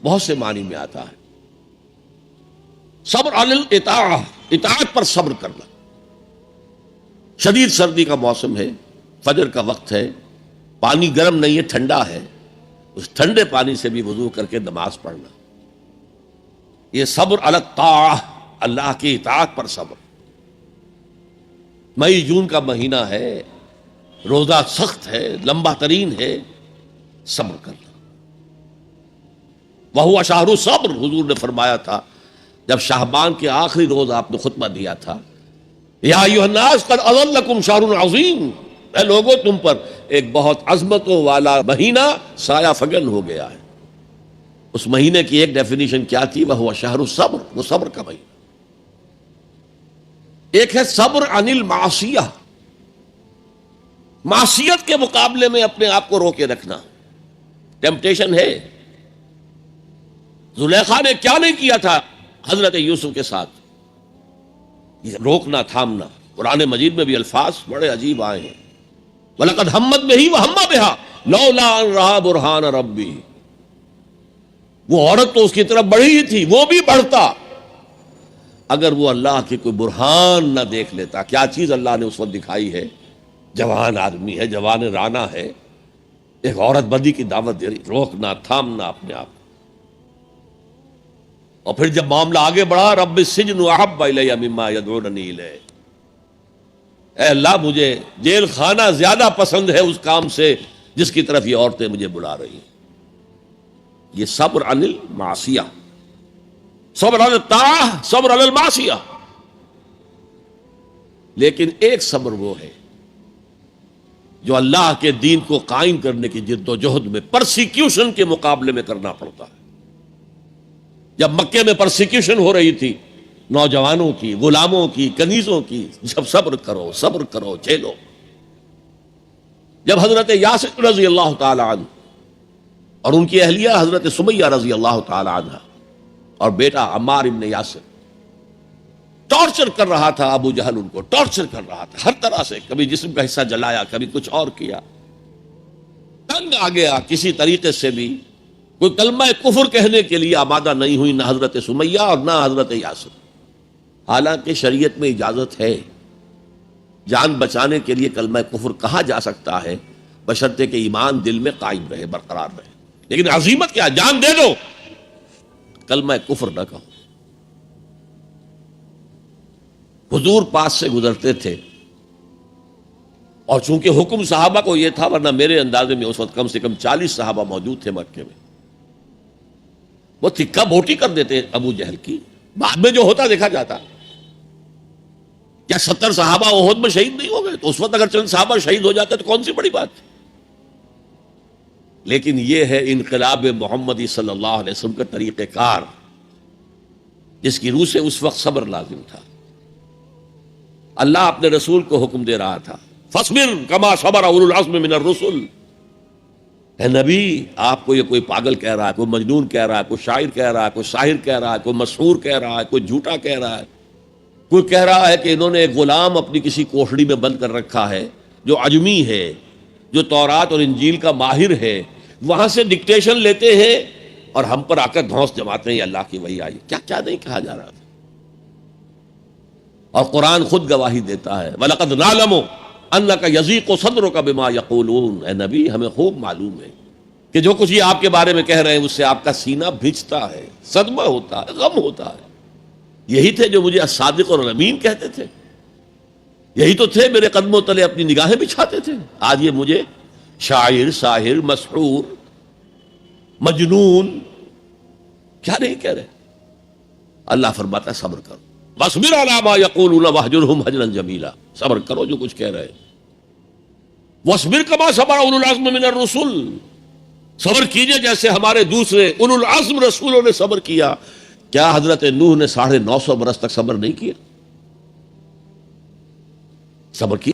بہت سے معنی میں آتا ہے. صبر علی الاطاعہ، اطاعت پر صبر کرنا. شدید سردی کا موسم ہے، فجر کا وقت ہے، پانی گرم نہیں ہے، ٹھنڈا ہے، اس ٹھنڈے پانی سے بھی وضو کر کے نماز پڑھنا، یہ صبر علی الطاعہ، اللہ کی اطاعت پر صبر. مئی جون کا مہینہ ہے، روزہ سخت ہے، لمبا ترین ہے، صبر کرنا. وَهُوَ شَهْرُ الصَّبْرِ، حضور نے فرمایا تھا جب شعبان کے آخری روز آپ نے خطبہ دیا تھا، یا ایھا الناس قد اظلکم شہر عظیم، اے لوگوں تم پر ایک بہت عظمتوں والا مہینہ سایہ فگن ہو گیا ہے. اس مہینے کی ایک ڈیفینیشن کیا تھی؟ وَهُوَ شَهْرُ الصَّبْرِ، وہ صبر کا مہینہ. ایک ہے صبر عن المعصیہ، معصیت کے مقابلے میں اپنے آپ کو روکے رکھنا. ٹیمپٹیشن ہے. زلیخا نے کیا نہیں کیا تھا حضرت یوسف کے ساتھ؟ یہ روکنا، تھامنا. قرآن مجید میں بھی الفاظ بڑے عجیب آئے ہیں. وَلَقَدْ ہَمَّتْ بِهِ وَهَمَّ بِهَا لَوْلَا أَن رَأَىٰ بُرْهَانَ رَبِّهِ، وہ عورت تو اس کی طرف بڑھی ہی تھی، وہ بھی بڑھتا اگر وہ اللہ کی کوئی برہان نہ دیکھ لیتا. کیا چیز اللہ نے اس وقت دکھائی ہے؟ جوان آدمی ہے، جوان رانا ہے، ایک عورت بدی کی دعوت دے رہی. روکنا، تھامنا اپنے آپ. اور پھر جب معاملہ آگے بڑھا، رب السجن احب الی مما یدعوننی الیہ، اے اللہ مجھے جیل خانہ زیادہ پسند ہے اس کام سے جس کی طرف یہ عورتیں مجھے بلا رہی ہیں. یہ صبر عن المعصیہ، صبر علی الطاعہ، صبر علی المعصیہ. لیکن ایک صبر وہ ہے جو اللہ کے دین کو قائم کرنے کی جد و جہد میں پرسیکیوشن کے مقابلے میں کرنا پڑتا ہے. جب مکے میں پرسیکیوشن ہو رہی تھی نوجوانوں کی، غلاموں کی، کنیزوں کی، جب صبر کرو، صبر کرو، جھیلو. جب حضرت یاسر رضی اللہ تعالی عنہ اور ان کی اہلیہ حضرت سمیہ رضی اللہ تعالی عنہ اور بیٹا عمار ابن یاسر ٹارچر کر رہا تھا، ابو جہل ان کو ٹارچر کر رہا تھا ہر طرح سے، کبھی جسم کا حصہ جلایا، کبھی کچھ اور کیا. تنگ آ گیا، کسی طریقے سے بھی کوئی کلمہ کفر کہنے کے لیے آمادہ نہیں ہوئی، نہ حضرت سمیہ اور نہ حضرت یاسر. حالانکہ شریعت میں اجازت ہے، جان بچانے کے لیے کلمہ کفر کہا جا سکتا ہے بشرطے کہ ایمان دل میں قائم رہے، برقرار رہے. لیکن عزیمت کیا؟ جان دے دو، کلمہ کفر نہ کہو. حضور پاس سے گزرتے تھے اور چونکہ حکم صحابہ کو یہ تھا، ورنہ میرے اندازے میں اس وقت کم سے کم 40 صحابہ موجود تھے مکے میں، وہ تکہ بوٹی کر دیتے ابو جہل کی. بعد میں جو ہوتا دیکھا جاتا. کیا 70 صحابہ احد میں شہید نہیں ہو گئے؟ تو اس وقت اگر چند صحابہ شہید ہو جاتے تو کون سی بڑی بات. لیکن یہ ہے انقلاب محمدی صلی اللہ علیہ وسلم کا طریقہ کار، جس کی روح سے اس وقت صبر لازم تھا. اللہ اپنے رسول کو حکم دے رہا تھا، فاصبر کما صبر اولو العزم من الرسل. اے نبی، آپ کو یہ کوئی پاگل کہہ رہا ہے، کوئی مجنون کہہ رہا ہے، کوئی شاعر کہہ رہا ہے، کوئی ساحر کہہ رہا ہے، کوئی مسحور کہہ رہا ہے، کوئی جھوٹا کہہ رہا ہے، کوئی کہہ رہا ہے کہ انہوں نے ایک غلام اپنی کسی کوٹھڑی میں بند کر رکھا ہے جو عجمی ہے، جو تورات اور انجیل کا ماہر ہے، وہاں سے ڈکٹیشن لیتے ہیں اور ہم پر آ کر دھونس جماتے ہیں یہ اللہ کی وحی آئی. کیا کیا نہیں کہا جا رہا تھا. اور قرآن خود گواہی دیتا ہے، وَلَقَدْ نَعْلَمُ أَنَّكَ يَضِيقُ صَدْرُكَ بِمَا يَقُولُونَ. اے نبی، ہمیں خوب معلوم ہے کہ جو کچھ یہ آپ کے بارے میں کہہ رہے ہیں اس سے آپ کا سینہ بھیجتا ہے، صدمہ ہوتا ہے، غم ہوتا ہے. یہی تھے جو مجھے الصادق اور الامین کہتے تھے، یہی تو تھے میرے قدموں تلے اپنی نگاہیں بچھاتے تھے. آج یہ مجھے شاعر، ساحر، مسحور، مجنون کیا نہیں کہہ رہے. اللہ فرماتا ہے صبر کرو، وَاصْبِرْ عَلَىٰ مَا يَقُولُونَ وَاهْجُرْهُمْ هَجْرًا جَمِيلًا. صبر کرو جو کچھ کہہ رہے ہیں. وَاصْبِرْ كَمَا صَبَرَ أُولُو الْعَزْمِ مِنَ الرُّسُلِ. صبر کیجئے جیسے ہمارے دوسرے اولو العزم رسولوں نے صبر کیا. کیا حضرت نوح نے 950 برس تک صبر نہیں کیا؟ صبر کیا.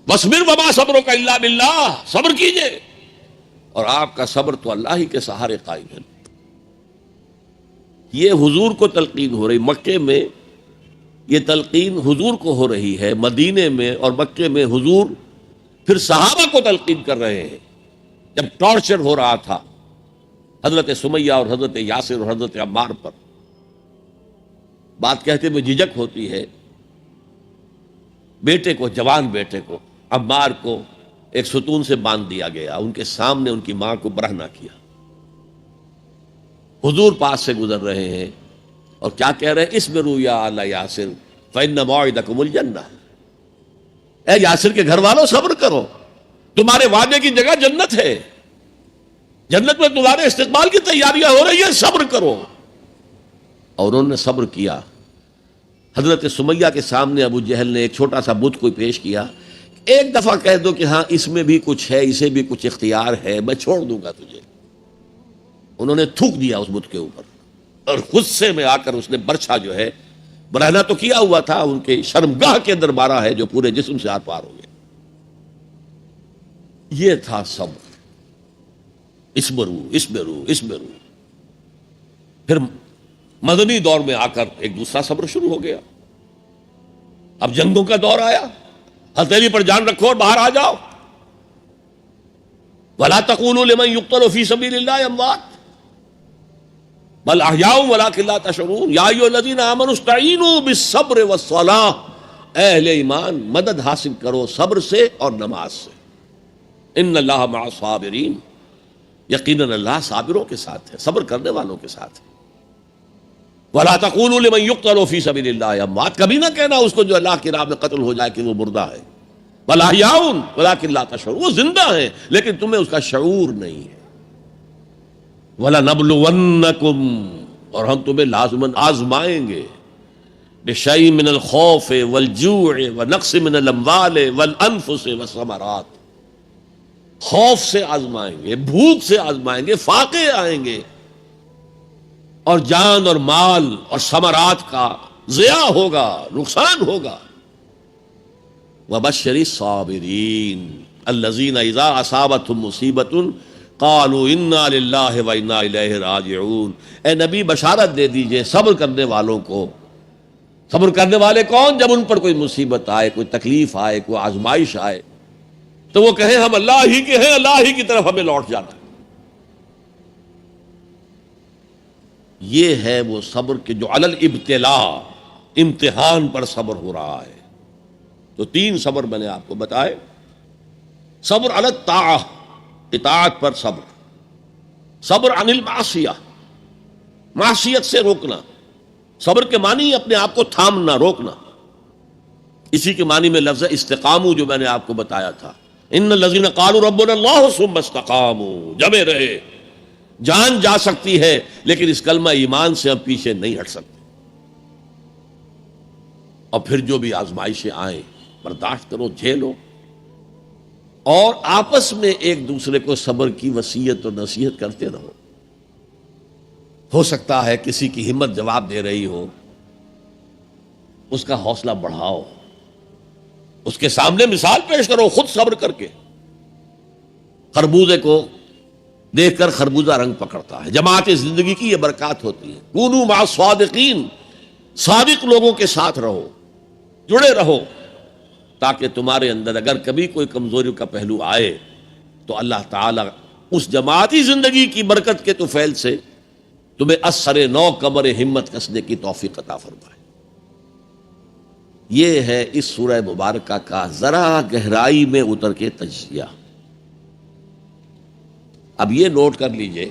وَاصْبِرْ وَمَا صَبْرُكَ إِلَّا بِاللَّهِ، صبر کیجئے، اور آپ کا صبر تو اللہ ہی کے سہارے قائم ہے. یہ حضور کو تلقین ہو رہی، مکے میں یہ تلقین حضور کو ہو رہی ہے، مدینے میں اور مکے میں حضور پھر صحابہ کو تلقین کر رہے ہیں. جب ٹارچر ہو رہا تھا حضرت سمیہ اور حضرت یاسر اور حضرت عمار پر، بات کہتے میں جھجک ہوتی ہے. بیٹے کو، جوان بیٹے کو، عمار کو ایک ستون سے باندھ دیا گیا، ان کے سامنے ان کی ماں کو برہنہ کیا. حضور پاس سے گزر رہے ہیں اور کیا کہہ رہے ہیں؟ اصبروا یا آل یاسر فإن موعدکم الجنہ. اے یاسر کے گھر والوں صبر کرو، تمہارے وعدے کی جگہ جنت ہے، جنت میں تمہارے استقبال کی تیاریاں ہو رہی ہیں، صبر کرو. اور انہوں نے صبر کیا. حضرت سمیہ کے سامنے ابو جہل نے ایک چھوٹا سا بت کوئی پیش کیا، ایک دفعہ کہہ دو کہ ہاں اس میں بھی کچھ ہے، اسے بھی کچھ اختیار ہے، میں چھوڑ دوں گا تجھے. انہوں نے تھوک دیا اس بت کے اوپر، اور غصے میں آ کر اس نے برچھا جو ہے، برہنہ تو کیا ہوا تھا، ان کے شرمگاہ کے اندر مارا ہے جو پورے جسم سے آر پار ہو گیا. یہ تھا صبر. اسبرو. پھر مدنی دور میں آ کر ایک دوسرا صبر شروع ہو گیا. اب جنگوں کا دور آیا، ہتھیلی پر جان رکھو اور باہر آ جاؤ. وَلَا تَقُولُوا لِمَن يُقْتَلُ فِي سَبِيلِ اللَّهِ أَمْوَاتٌ بَلْ أَحْيَاءٌ وَلَٰكِن لَّا تَشْعُرُونَ يَا أَيُّهَا الَّذِينَ آمَنُوا اسْتَعِينُوا بِالصَّبْرِ وَالصَّلَاةِ. اے اہل ایمان، مدد حاصل کرو صبر سے اور نماز سے. ان اللہ مع الصابرین، یقیناً اللہ صابروں کے ساتھ ہے، صبر کرنے والوں کے ساتھ ہے. وَلَا تَقُولُوا لِمَن يُقْتَلُ فِي سَبِيلِ اللَّهِ أَمْوَاتٌ، کبھی نہ کہنا اس کو جو اللہ کی راہ میں قتل ہو جائے کہ وہ مردہ ہے. بَلْ أَحْيَاءٌ وَلَٰكِن لَّا تَشْعُرُونَ، وہ زندہ ہیں لیکن تمہیں اس کا شعور نہیں ہے. وَلَنَبْلُوَنَّكُمْ، اور ہم تمہیں لازماً آزمائیں گے، بِشَيْءٍ مِّنَ الْخَوْفِ وَالْجُوعِ وَنَقْصٍ مِّنَ الْأَمْوَالِ وَالْأَنفُسِ وَالثَّمَرَاتِ. خوف سے آزمائیں گے، بھوک سے آزمائیں گے، فاقے آئیں گے، اور جان اور مال اور ثمرات کا ضیاع ہوگا، نقصان ہوگا. وَبَشِّرِ الصَّابِرِينَ الَّذِينَ إِذَا أَصَابَتْهُم مُّصِيبَةٌ قَالُوا إِنَّا لِلَّهِ وَإِنَّا إِلَيْهِ رَاجِعُونَ. اے نبی بشارت دے دیجئے صبر کرنے والوں کو. صبر کرنے والے کون؟ جب ان پر کوئی مصیبت آئے، کوئی تکلیف آئے، کوئی آزمائش آئے تو وہ کہیں ہم اللہ ہی کے ہیں، اللہ ہی کی طرف ہمیں لوٹ جانا ہے. یہ ہے وہ صبر کہ جو علی الابتلاء، امتحان پر صبر ہو رہا ہے. تو 3 صبر میں نے آپ کو بتائے. صبر علی الطاعہ، اطاعت پر صبر. صبر عن المعصیہ، معصیت سے روکنا. صبر کے معنی اپنے آپ کو تھامنا، روکنا. اسی کے معنی میں لفظ استقاموا جو میں نے آپ کو بتایا تھا، ان الذین قالوا ربنا اللہ ثم استقاموا، جمے رہے. جان جا سکتی ہے لیکن اس کلمہ ایمان سے ہم پیچھے نہیں ہٹ سکتے. اور پھر جو بھی آزمائشیں آئیں برداشت کرو، جھیلو، اور آپس میں ایک دوسرے کو صبر کی وصیت اور نصیحت کرتے رہو. ہو سکتا ہے کسی کی ہمت جواب دے رہی ہو، اس کا حوصلہ بڑھاؤ، اس کے سامنے مثال پیش کرو خود صبر کر کے. خربوزے کو دیکھ کر خربوزہ رنگ پکڑتا ہے. جماعت زندگی کی یہ برکات ہوتی ہے. کونوا مع الصادقین، صادق لوگوں کے ساتھ رہو، جڑے رہو، تاکہ تمہارے اندر اگر کبھی کوئی کمزوری کا پہلو آئے تو اللہ تعالیٰ اس جماعتی زندگی کی برکت کے طفیل سے تمہیں اثر نو کمر ہمت کسنے کی توفیق عطا فرمائے. یہ ہے اس سورہ مبارکہ کا ذرا گہرائی میں اتر کے تجزیہ. اب یہ نوٹ کر لیجئے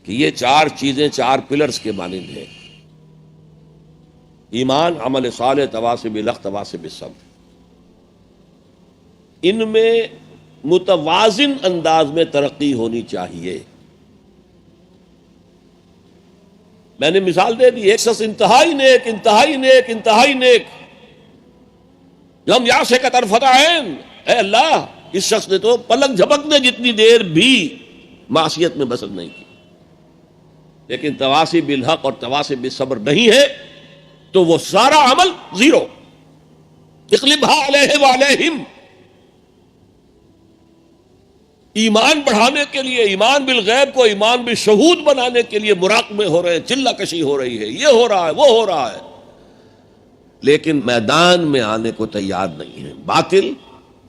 کہ یہ 4 چیزیں 4 پلرز کے مانند ہیں: ایمان، عمل صالح، تواصی بالحق، تواصی بالصبر. ان میں متوازن انداز میں ترقی ہونی چاہیے. میں نے مثال دے دی، ایک شخص انتہائی نیک، انتہائی نیک، انتہائی نیک، لم یعصک طرفۃ عین، اے اللہ اس شخص نے تو پلک جھپکنے جتنی دیر بھی معصیت میں بسر نہیں کی. لیکن تواصی بالحق اور تواصی بالصبر نہیں ہے تو وہ سارا عمل زیرو. اقلبها علیہ وعلیہم. ایمان بڑھانے کے لیے، ایمان بالغیب کو ایمان بالشہود بنانے کے لیے مراقبے ہو رہے ہیں، چلہ کشی ہو رہی ہے، یہ ہو رہا ہے، وہ ہو رہا ہے، لیکن میدان میں آنے کو تیار نہیں ہے. باطل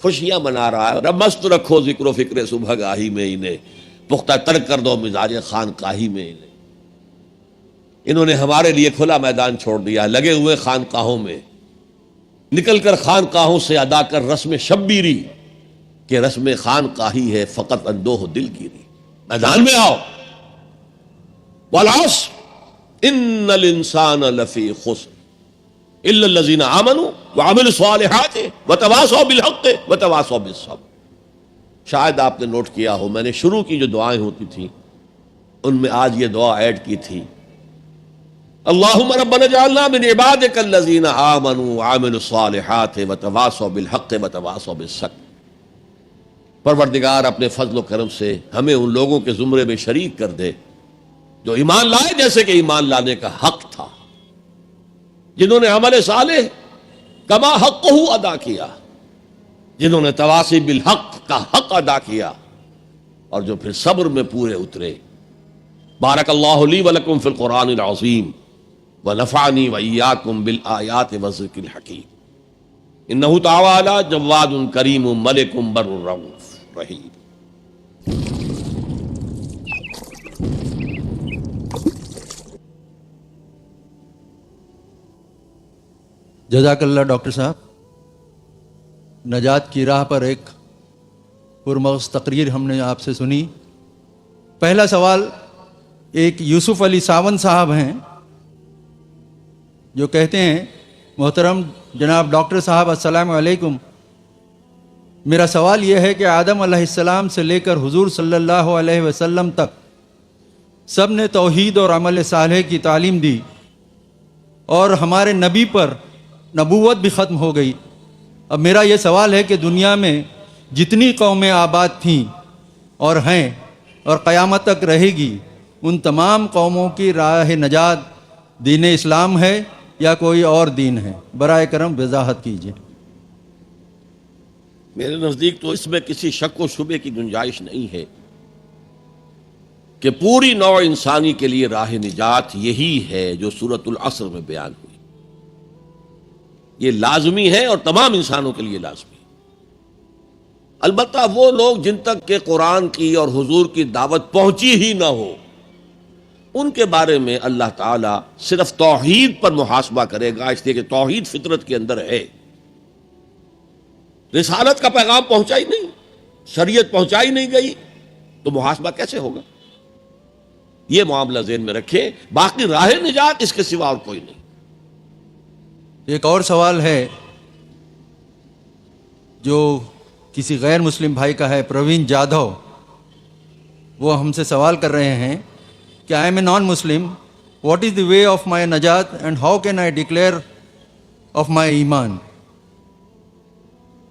خوشیاں منا رہا ہے. رب مست رکھو ذکر و فکر صبح گاہی میں انہیں، پختہ ترک کر دو مزاج خانقاہی میں انہیں. انہوں نے ہمارے لیے کھلا میدان چھوڑ دیا، لگے ہوئے خانقاہوں میں، نکل کر خانقاہوں سے ادا کر رسم شبیری کہ رسم خانقاہی ہے فقط اندوہ دل گیری. میدان میں آؤ. والعصر ان الانسان لفی خسر الا الذین آمنوا وعملوا الصالحات وتواصوا بالحق وتواصوا بالصبر. شاید آپ نے نوٹ کیا ہو، میں نے شروع کی جو دعائیں ہوتی تھیں ان میں آج یہ دعا ایڈ کی تھی، اللہم ربنا اجعلنا من عبادک الذین آمنوا وعملوا الصالحات وتواصوا بالحق وتواصوا بالصبر. پروردگار اپنے فضل و کرم سے ہمیں ان لوگوں کے زمرے میں شریک کر دے جو ایمان لائے جیسے کہ ایمان لانے کا حق تھا، جنہوں نے عمل صالح کما حقہ ادا کیا، جنہوں نے تواصی بالحق کا حق ادا کیا، اور جو پھر صبر میں پورے اترے. بارک اللہ لی ولکم فی القرآن العظیم ونفعنی وإیاکم بالآیات والذکر الحکیم. انہ تعالی جواد کریم ملک بر رؤوف رحیم. جزاک اللہ ڈاکٹر صاحب. نجات کی راہ پر ایک پرمغز تقریر ہم نے آپ سے سنی. پہلا سوال ایک یوسف علی ساون صاحب ہیں جو کہتے ہیں، محترم جناب ڈاکٹر صاحب السلام علیکم، میرا سوال یہ ہے کہ آدم علیہ السلام سے لے کر حضور صلی اللہ علیہ وسلم تک سب نے توحید اور عمل صالح کی تعلیم دی، اور ہمارے نبی پر نبوت بھی ختم ہو گئی. اب میرا یہ سوال ہے کہ دنیا میں جتنی قومیں آباد تھیں اور ہیں اور قیامت تک رہے گی، ان تمام قوموں کی راہ نجات دین اسلام ہے یا کوئی اور دین ہے؟ برائے کرم وضاحت کیجیے. میرے نزدیک تو اس میں کسی شک و شبے کی گنجائش نہیں ہے کہ پوری نوع انسانی کے لیے راہ نجات یہی ہے جو سورۃ العصر میں بیان ہوئی. یہ لازمی ہے اور تمام انسانوں کے لیے لازمی ہے. البتہ وہ لوگ جن تک کہ قرآن کی اور حضور کی دعوت پہنچی ہی نہ ہو، ان کے بارے میں اللہ تعالیٰ صرف توحید پر محاسبہ کرے گا، اس لیے کہ توحید فطرت کے اندر ہے. رسالت کا پیغام پہنچا ہی نہیں، شریعت پہنچائی نہیں گئی، تو محاسبہ کیسے ہوگا؟ یہ معاملہ ذہن میں رکھیں. باقی راہ نجات اس کے سوا اور کوئی نہیں. ایک اور سوال ہے جو کسی غیر مسلم بھائی کا ہے، پروین جادھو. وہ ہم سے سوال کر رہے ہیں کہ I am a non Muslim, what is the way of my نجات and how can I declare of my ایمان؟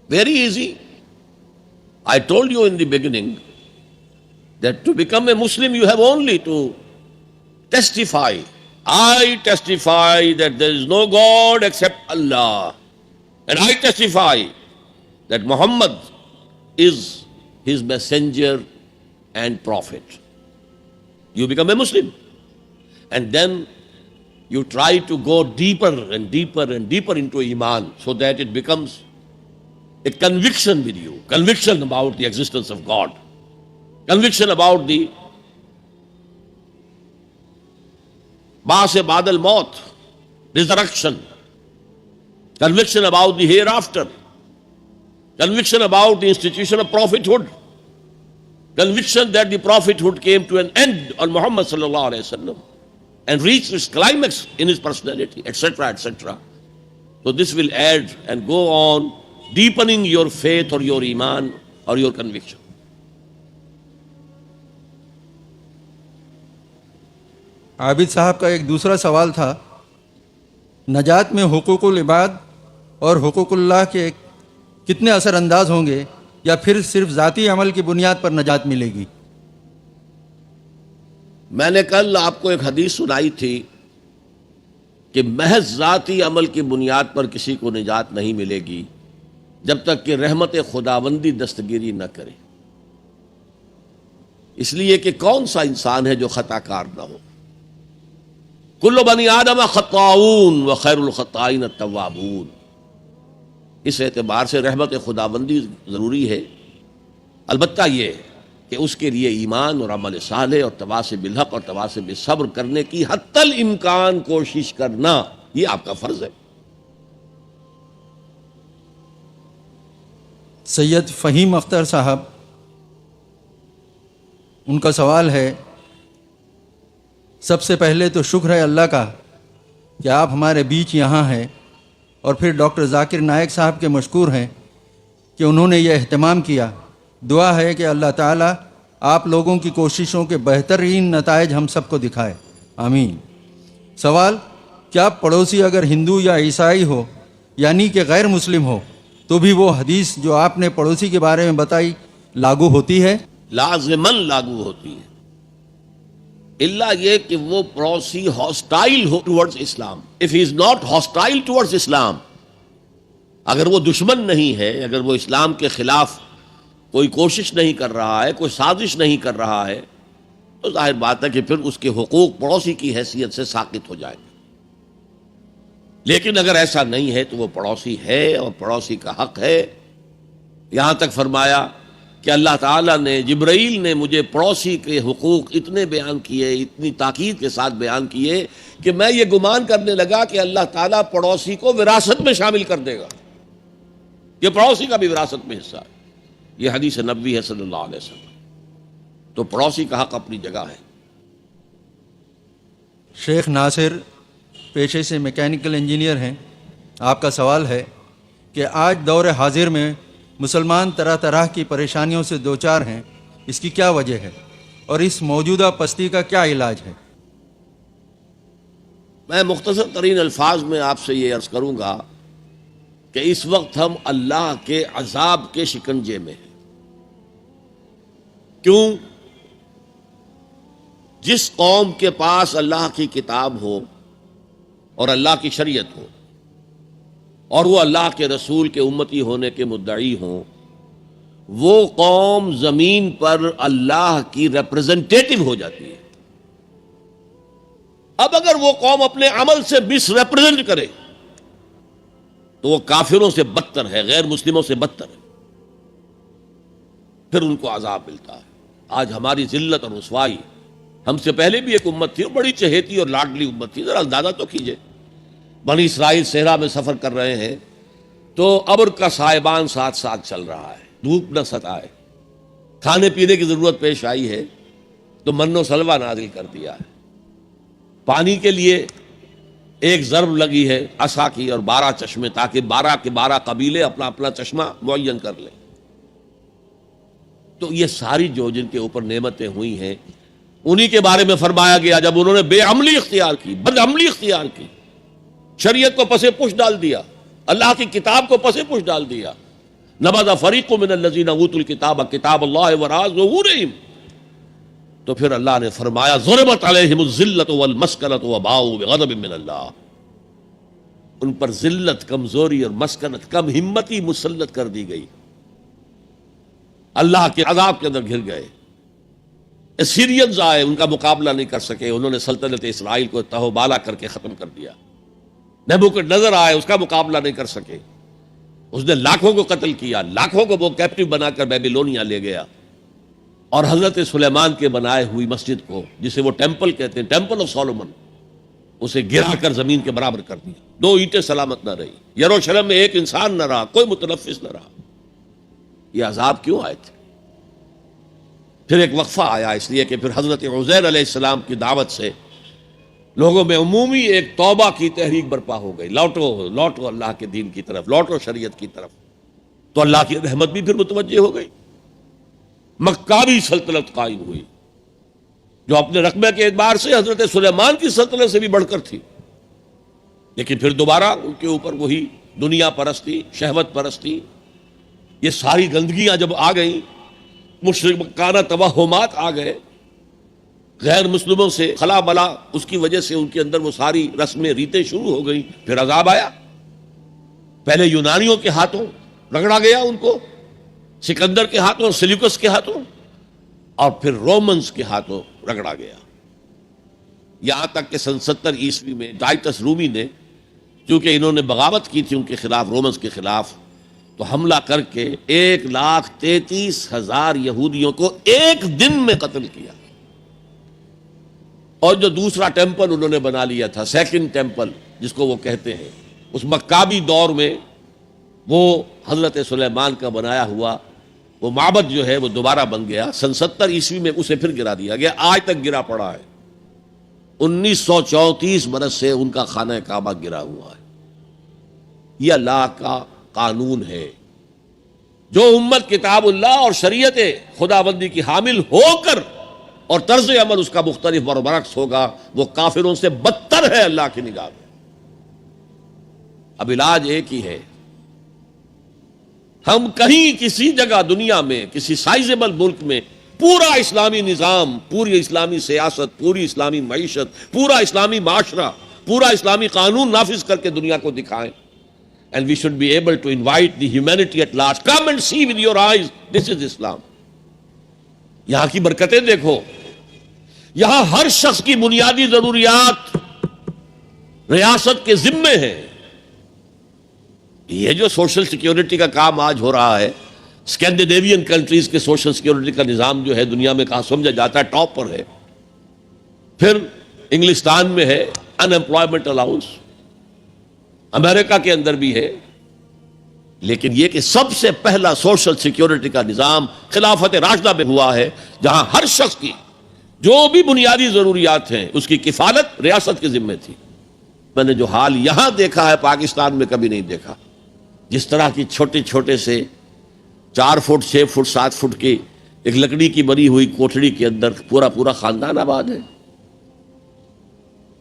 Very easy. I told you in the beginning that to become a Muslim you have only to testify. I testify that there is no God except Allah. And I testify that Muhammad is his messenger and prophet. You become a Muslim. And then you try to go deeper and deeper and deeper into Iman so that it becomes a conviction with you, conviction about the existence of God, conviction about the Baas Ba'd al-Maut, resurrection, conviction about the hereafter, conviction about the institution of prophethood, conviction that the prophethood came to an end on Muhammad sallallahu alaihi wasallam and reached its climax in his personality, etc., etc. So this will add and go on deepening your faith or your iman or your conviction. عابد صاحب کا ایک دوسرا سوال تھا، نجات میں حقوق العباد اور حقوق اللہ کے کتنے اثر انداز ہوں گے یا پھر صرف ذاتی عمل کی بنیاد پر نجات ملے گی؟ میں نے کل آپ کو ایک حدیث سنائی تھی کہ محض ذاتی عمل کی بنیاد پر کسی کو نجات نہیں ملے گی جب تک کہ رحمت خداوندی دستگیری نہ کرے، اس لیے کہ کون سا انسان ہے جو خطا کار نہ ہو؟ کل بنی آدم خطاؤون وخیر الخطائین التوابون۔ اس اعتبار سے رحمت خداوندی ضروری ہے، البتہ یہ کہ اس کے لیے ایمان اور عمل صالح اور تواصی بالحق اور تواصی بالصبر کرنے کی حتی الامکان کوشش کرنا، یہ آپ کا فرض ہے۔ سید فہیم اختر صاحب، ان کا سوال ہے، سب سے پہلے تو شکر ہے اللہ کا کہ آپ ہمارے بیچ یہاں ہیں، اور پھر ڈاکٹر ذاکر نائک صاحب کے مشکور ہیں کہ انہوں نے یہ اہتمام کیا۔ دعا ہے کہ اللہ تعالیٰ آپ لوگوں کی کوششوں کے بہترین نتائج ہم سب کو دکھائے، آمین۔ سوال، کیا پڑوسی اگر ہندو یا عیسائی ہو یعنی کہ غیر مسلم ہو تو بھی وہ حدیث جو آپ نے پڑوسی کے بارے میں بتائی لاگو ہوتی ہے؟ لازماً لاگو ہوتی ہے، اللہ یہ کہ وہ پڑوسی ہاسٹائل ہو towards Islam. If he is not hostile towards Islam, اگر وہ دشمن نہیں ہے، اگر وہ اسلام کے خلاف کوئی کوشش نہیں کر رہا ہے، کوئی سازش نہیں کر رہا ہے، تو ظاہر بات ہے کہ پھر اس کے حقوق پڑوسی کی حیثیت سے ساقط ہو جائیں گے۔ لیکن اگر ایسا نہیں ہے تو وہ پڑوسی ہے اور پڑوسی کا حق ہے۔ یہاں تک فرمایا کہ اللہ تعالیٰ نے، جبرائیل نے مجھے پڑوسی کے حقوق اتنے بیان کیے، اتنی تاکید کے ساتھ بیان کیے کہ میں یہ گمان کرنے لگا کہ اللہ تعالیٰ پڑوسی کو وراثت میں شامل کر دے گا، یہ پڑوسی کا بھی وراثت میں حصہ ہے۔ یہ حدیث نبوی ہے صلی اللہ علیہ وسلم۔ تو پڑوسی کا حق اپنی جگہ ہے۔ شیخ ناصر پیشے سے میکینیکل انجینئر ہیں، آپ کا سوال ہے کہ آج دور حاضر میں مسلمان طرح طرح کی پریشانیوں سے دوچار ہیں، اس کی کیا وجہ ہے اور اس موجودہ پستی کا کیا علاج ہے؟ میں مختصر ترین الفاظ میں آپ سے یہ عرض کروں گا کہ اس وقت ہم اللہ کے عذاب کے شکنجے میں ہیں۔ کیوں؟ جس قوم کے پاس اللہ کی کتاب ہو اور اللہ کی شریعت ہو اور وہ اللہ کے رسول کے امتی ہونے کے مدعی ہوں، وہ قوم زمین پر اللہ کی ریپرزنٹیٹو ہو جاتی ہے۔ اب اگر وہ قوم اپنے عمل سے مس ریپرزنٹ کرے تو وہ کافروں سے بدتر ہے، غیر مسلموں سے بدتر ہے، پھر ان کو عذاب ملتا ہے۔ آج ہماری ذلت اور رسوائی، ہم سے پہلے بھی ایک امت تھی اور بڑی چہیتی اور لاڈلی امت تھی، ذرا اندازہ تو کیجئے، بنی اسرائیل صحرا میں سفر کر رہے ہیں تو ابر کا سائبان ساتھ ساتھ چل رہا ہے، دھوپ نہ ستائے، کھانے پینے کی ضرورت پیش آئی ہے تو من و سلوہ نازل کر دیا ہے، پانی کے لیے ایک ضرب لگی ہے عصا کی اور 12 چشمے، تاکہ 12 کے 12 قبیلے اپنا اپنا چشمہ معین کر لیں۔ تو یہ ساری جو جن کے اوپر نعمتیں ہوئی ہیں انہی کے بارے میں فرمایا گیا جب انہوں نے بے عملی اختیار کی، بد عملی اختیار کی، شریعت کو پس پش ڈال دیا، اللہ کی کتاب کو پس پش ڈال دیا۔ نبذ فریق من الذین اوتوا الکتاب کتاب اللہ وراء ظہورہم، تو پھر اللہ نے فرمایا ضربت علیہم الذلۃ والمسکنۃ وباؤوا بغضب من اللہ، ان پر ذلت، کمزوری اور مسکنت، کم ہمتی مسلط کر دی گئی، اللہ کے عذاب کے اندر گر گئے۔ اسیرینز آئے، ان کا مقابلہ نہیں کر سکے، انہوں نے سلطنت اسرائیل کو تہو بالا کر کے ختم کر دیا۔ نبوکڈنیزر آئے، اس کا مقابلہ نہیں کر سکے، اس نے لاکھوں کو قتل کیا، لاکھوں کو وہ کیپٹیو بنا کر بیبیلونیا لے گیا، اور حضرت سلیمان کے بنائے ہوئی مسجد کو، جسے وہ ٹیمپل کہتے ہیں، ٹیمپل آف سولومن، اسے گرا کر زمین کے برابر کر دیا، 2 اینٹیں سلامت نہ رہی، یروشلم میں ایک انسان نہ رہا، کوئی متنفس نہ رہا۔ یہ عذاب کیوں آئے تھے؟ پھر ایک وقفہ آیا، اس لیے کہ پھر حضرت عزیر علیہ السلام کی دعوت سے لوگوں میں عمومی ایک توبہ کی تحریک برپا ہو گئی، لوٹو اللہ کے دین کی طرف، لوٹو شریعت کی طرف، تو اللہ کی رحمت بھی پھر متوجہ ہو گئی، مکاری سلطنت قائم ہوئی جو اپنے رقبے کے اعتبار سے حضرت سلیمان کی سلطنت سے بھی بڑھ کر تھی، لیکن پھر دوبارہ ان کے اوپر وہی دنیا پرستی، شہوت پرستی یہ ساری گندگیاں جب آ گئیں، مشرکانہ توہمات آ گئے، غیر مسلموں سے خلا بلا، اس کی وجہ سے ان کے اندر وہ ساری رسمیں ریتیں شروع ہو گئیں، پھر عذاب آیا۔ پہلے یونانیوں کے ہاتھوں رگڑا گیا ان کو، سکندر کے ہاتھوں، سیلیوکس کے ہاتھوں، اور پھر رومنز کے ہاتھوں رگڑا گیا، یہاں تک کہ سن 70 عیسوی میں ٹائٹس رومی نے، چونکہ انہوں نے بغاوت کی تھی ان کے خلاف، رومنز کے خلاف، تو حملہ کر کے 1,33,000 یہودیوں کو ایک دن میں قتل کیا۔ اور جو دوسرا ٹیمپل انہوں نے بنا لیا تھا، سیکنڈ ٹیمپل جس کو وہ کہتے ہیں، اس مکابی دور میں وہ حضرت سلیمان کا بنایا ہوا وہ معبد جو ہے وہ دوبارہ بن گیا۔ سن 70 عیسوی میں اسے پھر گرا دیا گیا، آج تک گرا پڑا ہے۔ 1934 برس سے ان کا خانہ کعبہ گرا ہوا ہے۔ یہ اللہ کا قانون ہے۔ جو امت کتاب اللہ اور شریعت خداوندی کی حامل ہو کر اور طرز عمل اس کا مختلف اور برعکس ہوگا، وہ کافروں سے بدتر ہے اللہ کی نگاہ میں۔ اب علاج ایک ہی ہے، ہم کہیں کسی جگہ دنیا میں کسی سائزیبل ملک میں پورا اسلامی نظام، پوری اسلامی سیاست، پوری اسلامی معیشت، پورا اسلامی معاشرہ، پورا اسلامی قانون نافذ کر کے دنیا کو دکھائیں۔ And we should be able to invite the humanity at large. Come and see with your eyes. This is Islam. یہاں کی برکتیں دیکھو، یہاں ہر شخص کی بنیادی ضروریات ریاست کے ذمے ہیں۔ یہ جو سوشل سیکیورٹی کا کام آج ہو رہا ہے، اسکینڈینیوین کنٹریز کے سوشل سیکیورٹی کا نظام جو ہے دنیا میں کہاں سمجھا جاتا ہے، ٹاپ پر ہے۔ پھر انگلستان میں ہے ان امپلائمنٹ الاؤنس، امریکہ کے اندر بھی ہے، لیکن یہ کہ سب سے پہلا سوشل سیکیورٹی کا نظام خلافت راشدہ میں ہوا ہے، جہاں ہر شخص کی جو بھی بنیادی ضروریات ہیں اس کی کفالت ریاست کے ذمے تھی۔ میں نے جو حال یہاں دیکھا ہے پاکستان میں کبھی نہیں دیکھا، جس طرح کی چھوٹے چھوٹے سے 4 فٹ 6 فٹ 7 فٹ کی ایک لکڑی کی بنی ہوئی کوٹڑی کے اندر پورا خاندان آباد ہے،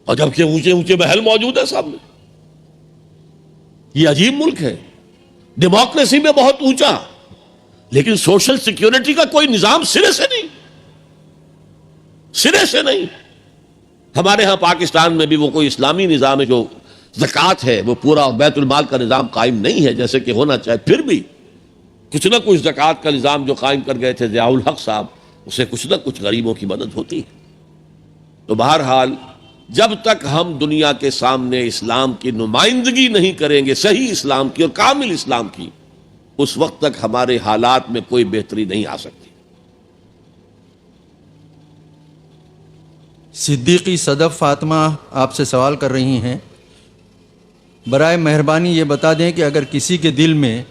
اور جبکہ اونچے اونچے محل موجود ہے سامنے۔ یہ عجیب ملک ہے، ڈیموکریسی میں بہت اونچا، لیکن سوشل سیکیورٹی کا کوئی نظام سرے سے نہیں، سرے سے نہیں۔ ہمارے ہاں پاکستان میں بھی وہ کوئی اسلامی نظام ہے، جو زکوٰۃ ہے وہ پورا، اور بیت المال کا نظام قائم نہیں ہے جیسے کہ ہونا چاہے، پھر بھی کچھ نہ کچھ زکوٰۃ کا نظام جو قائم کر گئے تھے ضیاء الحق صاحب، اسے کچھ نہ کچھ غریبوں کی مدد ہوتی ہے۔ تو بہرحال جب تک ہم دنیا کے سامنے اسلام کی نمائندگی نہیں کریں گے، صحیح اسلام کی اور کامل اسلام کی، اس وقت تک ہمارے حالات میں کوئی بہتری نہیں آ سکتی۔ صدیقی صدف فاطمہ آپ سے سوال کر رہی ہیں، برائے مہربانی یہ بتا دیں کہ اگر کسی کے دل میں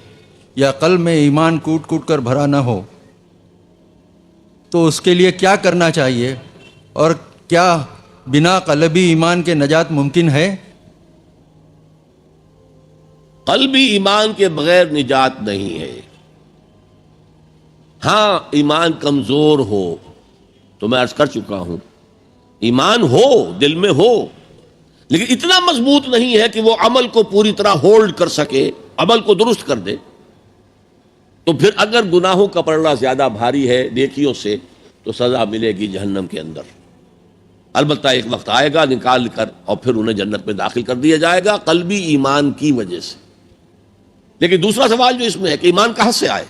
یا قلب میں ایمان کوٹ کوٹ کر بھرا نہ ہو تو اس کے لیے کیا کرنا چاہیے، اور کیا بنا قلبی ایمان کے نجات ممکن ہے؟ قلبی ایمان کے بغیر نجات نہیں ہے۔ ہاں ایمان کمزور ہو تو میں عرض کر چکا ہوں، ایمان ہو دل میں ہو، لیکن اتنا مضبوط نہیں ہے کہ وہ عمل کو پوری طرح ہولڈ کر سکے، عمل کو درست کر دے، تو پھر اگر گناہوں کا پلڑا زیادہ بھاری ہے نیکیوں سے تو سزا ملے گی جہنم کے اندر۔ البتہ ایک وقت آئے گا نکال کر اور پھر انہیں جنت میں داخل کر دیا جائے گا قلبی ایمان کی وجہ سے۔ لیکن دوسرا سوال جو اس میں ہے کہ ایمان کہاں سے آئے؟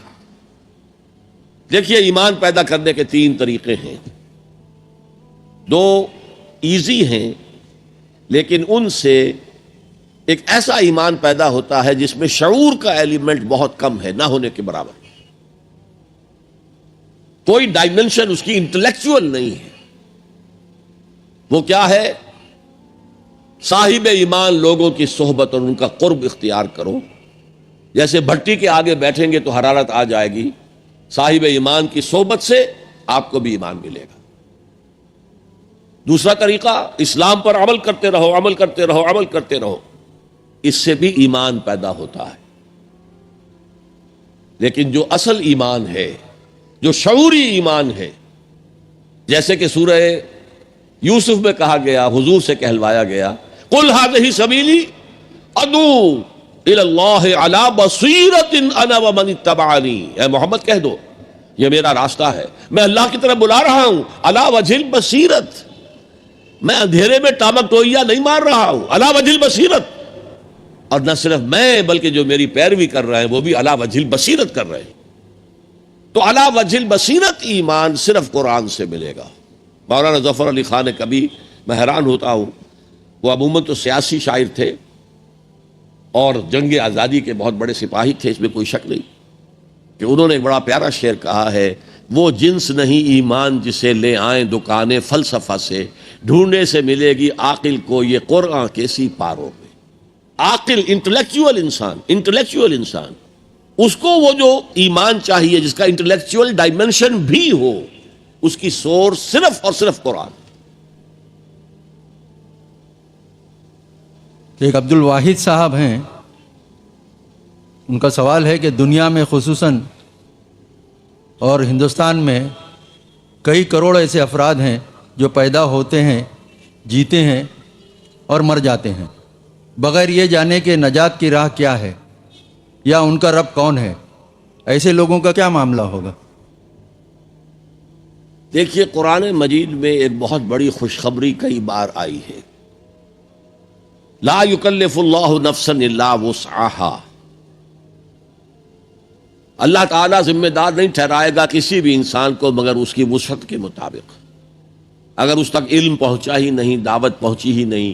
دیکھیے، ایمان پیدا کرنے کے 3 طریقے ہیں، 2 ایزی ہیں، لیکن ان سے ایک ایسا ایمان پیدا ہوتا ہے جس میں شعور کا ایلیمنٹ بہت کم ہے، نہ ہونے کے برابر، کوئی ڈائمنشن اس کی انٹلیکچوئل نہیں ہے۔ وہ کیا ہے؟ صاحب ایمان لوگوں کی صحبت اور ان کا قرب اختیار کرو۔ جیسے بھٹی کے آگے بیٹھیں گے تو حرارت آ جائے گی، صاحب ایمان کی صحبت سے آپ کو بھی ایمان ملے گا۔ دوسرا طریقہ، اسلام پر عمل کرتے رہو، عمل کرتے رہو، عمل کرتے رہو، اس سے بھی ایمان پیدا ہوتا ہے۔ لیکن جو اصل ایمان ہے، جو شعوری ایمان ہے، جیسے کہ سورہ یوسف میں کہا گیا، حضور سے کہلوایا گیا، قل ھذہ سبیلی ادعو الی اللہ علی بصیرۃ انا ومن اتبعنی، اے محمد کہہ دو یہ میرا راستہ ہے، میں اللہ کی طرف بلا رہا ہوں، علی وجہ البصیرت، میں اندھیرے میں ٹامک ٹوئیا نہیں مار رہا ہوں، علی وجہ البصیرت، اور نہ صرف میں بلکہ جو میری پیروی کر رہے ہیں وہ بھی علی وجہ البصیرت کر رہے ہیں۔ تو علی وجہ البصیرت ایمان صرف قرآن سے ملے گا۔ مولانا ظفر علی خان نے کبھی، میں حیران ہوتا ہوں، وہ عموماً تو سیاسی شاعر تھے اور جنگ آزادی کے بہت بڑے سپاہی تھے، اس میں کوئی شک نہیں، کہ انہوں نے ایک بڑا پیارا شعر کہا ہے، وہ جنس نہیں ایمان جسے لے آئیں دکانیں فلسفہ سے، ڈھونڈنے سے ملے گی عاقل کو یہ قرآن کے سی پاروں میں۔ عاقل، انٹلیکچوئل انسان، اس کو وہ جو ایمان چاہیے جس کا انٹلیکچوئل ڈائمنشن بھی ہو، اس کی سورس صرف اور صرف قرآن۔ ایک عبد الواحد صاحب ہیں، ان کا سوال ہے کہ دنیا میں خصوصاً اور ہندوستان میں کئی کروڑ ایسے افراد ہیں جو پیدا ہوتے ہیں، جیتے ہیں اور مر جاتے ہیں بغیر یہ جانے کہ نجات کی راہ کیا ہے یا ان کا رب کون ہے۔ ایسے لوگوں کا کیا معاملہ ہوگا؟ دیکھیے، قرآن مجید میں ایک بہت بڑی خوشخبری کئی بار آئی ہے، لا یکلف اللہ نفسا الا وسعہا، اللہ تعالیٰ ذمہ دار نہیں ٹھہرائے گا کسی بھی انسان کو مگر اس کی وسعت کے مطابق۔ اگر اس تک علم پہنچا ہی نہیں، دعوت پہنچی ہی نہیں،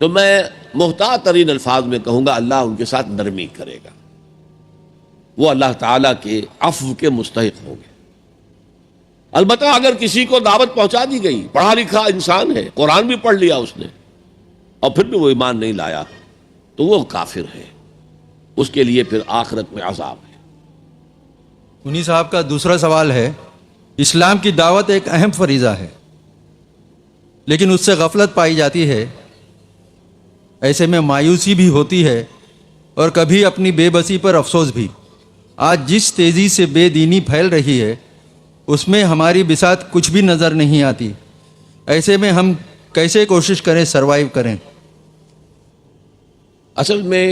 تو میں محتاط ترین الفاظ میں کہوں گا اللہ ان کے ساتھ نرمی کرے گا، وہ اللہ تعالیٰ کے عفو کے مستحق ہوں گے۔ البتہ اگر کسی کو دعوت پہنچا دی گئی، پڑھا لکھا انسان ہے، قرآن بھی پڑھ لیا اس نے، اور پھر بھی وہ ایمان نہیں لایا، تو وہ کافر ہے، اس کے لیے پھر آخرت میں عذاب ہے۔ انہی صاحب کا دوسرا سوال ہے، اسلام کی دعوت ایک اہم فریضہ ہے لیکن اس سے غفلت پائی جاتی ہے، ایسے میں مایوسی بھی ہوتی ہے اور کبھی اپنی بے بسی پر افسوس بھی۔ آج جس تیزی سے بے دینی پھیل رہی ہے اس میں ہماری بساط کچھ بھی نظر نہیں آتی، ایسے میں ہم کیسے کوشش کریں، سروائیو کریں؟ اصل میں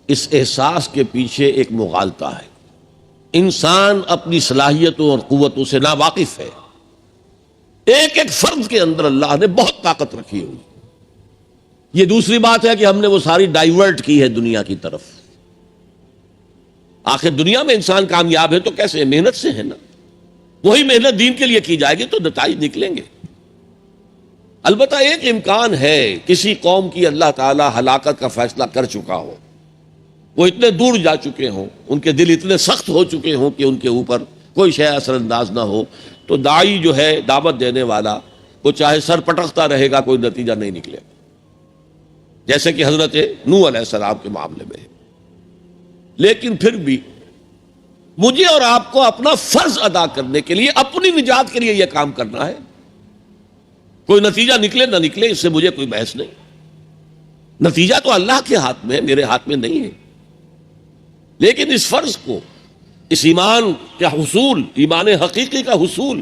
اس احساس کے پیچھے ایک مغالطہ ہے، انسان اپنی صلاحیتوں اور قوتوں سے ناواقف ہے۔ ایک ایک فرد کے اندر اللہ نے بہت طاقت رکھی ہوئی، یہ دوسری بات ہے کہ ہم نے وہ ساری ڈائیورٹ کی ہے دنیا کی طرف۔ آخر دنیا میں انسان کامیاب ہے تو کیسے؟ محنت سے ہے نا، وہی محنت دین کے لیے کی جائے گی تو نتائج نکلیں گے۔ البتہ ایک امکان ہے، کسی قوم کی اللہ تعالی ہلاکت کا فیصلہ کر چکا ہو، وہ اتنے دور جا چکے ہوں، ان کے دل اتنے سخت ہو چکے ہوں کہ ان کے اوپر کوئی شے اثر انداز نہ ہو، تو داعی جو ہے، دعوت دینے والا، وہ چاہے سر پٹکتا رہے گا، کوئی نتیجہ نہیں نکلے گا، جیسے کہ حضرت نوح علیہ السلام کے معاملے میں ہے۔ لیکن پھر بھی مجھے اور آپ کو اپنا فرض ادا کرنے کے لیے، اپنی نجات کے لیے یہ کام کرنا ہے۔ کوئی نتیجہ نکلے نہ نکلے اس سے مجھے کوئی بحث نہیں، نتیجہ تو اللہ کے ہاتھ میں ہے، میرے ہاتھ میں نہیں ہے۔ لیکن اس فرض کو، اس ایمان کا حصول، ایمان حقیقی کا حصول،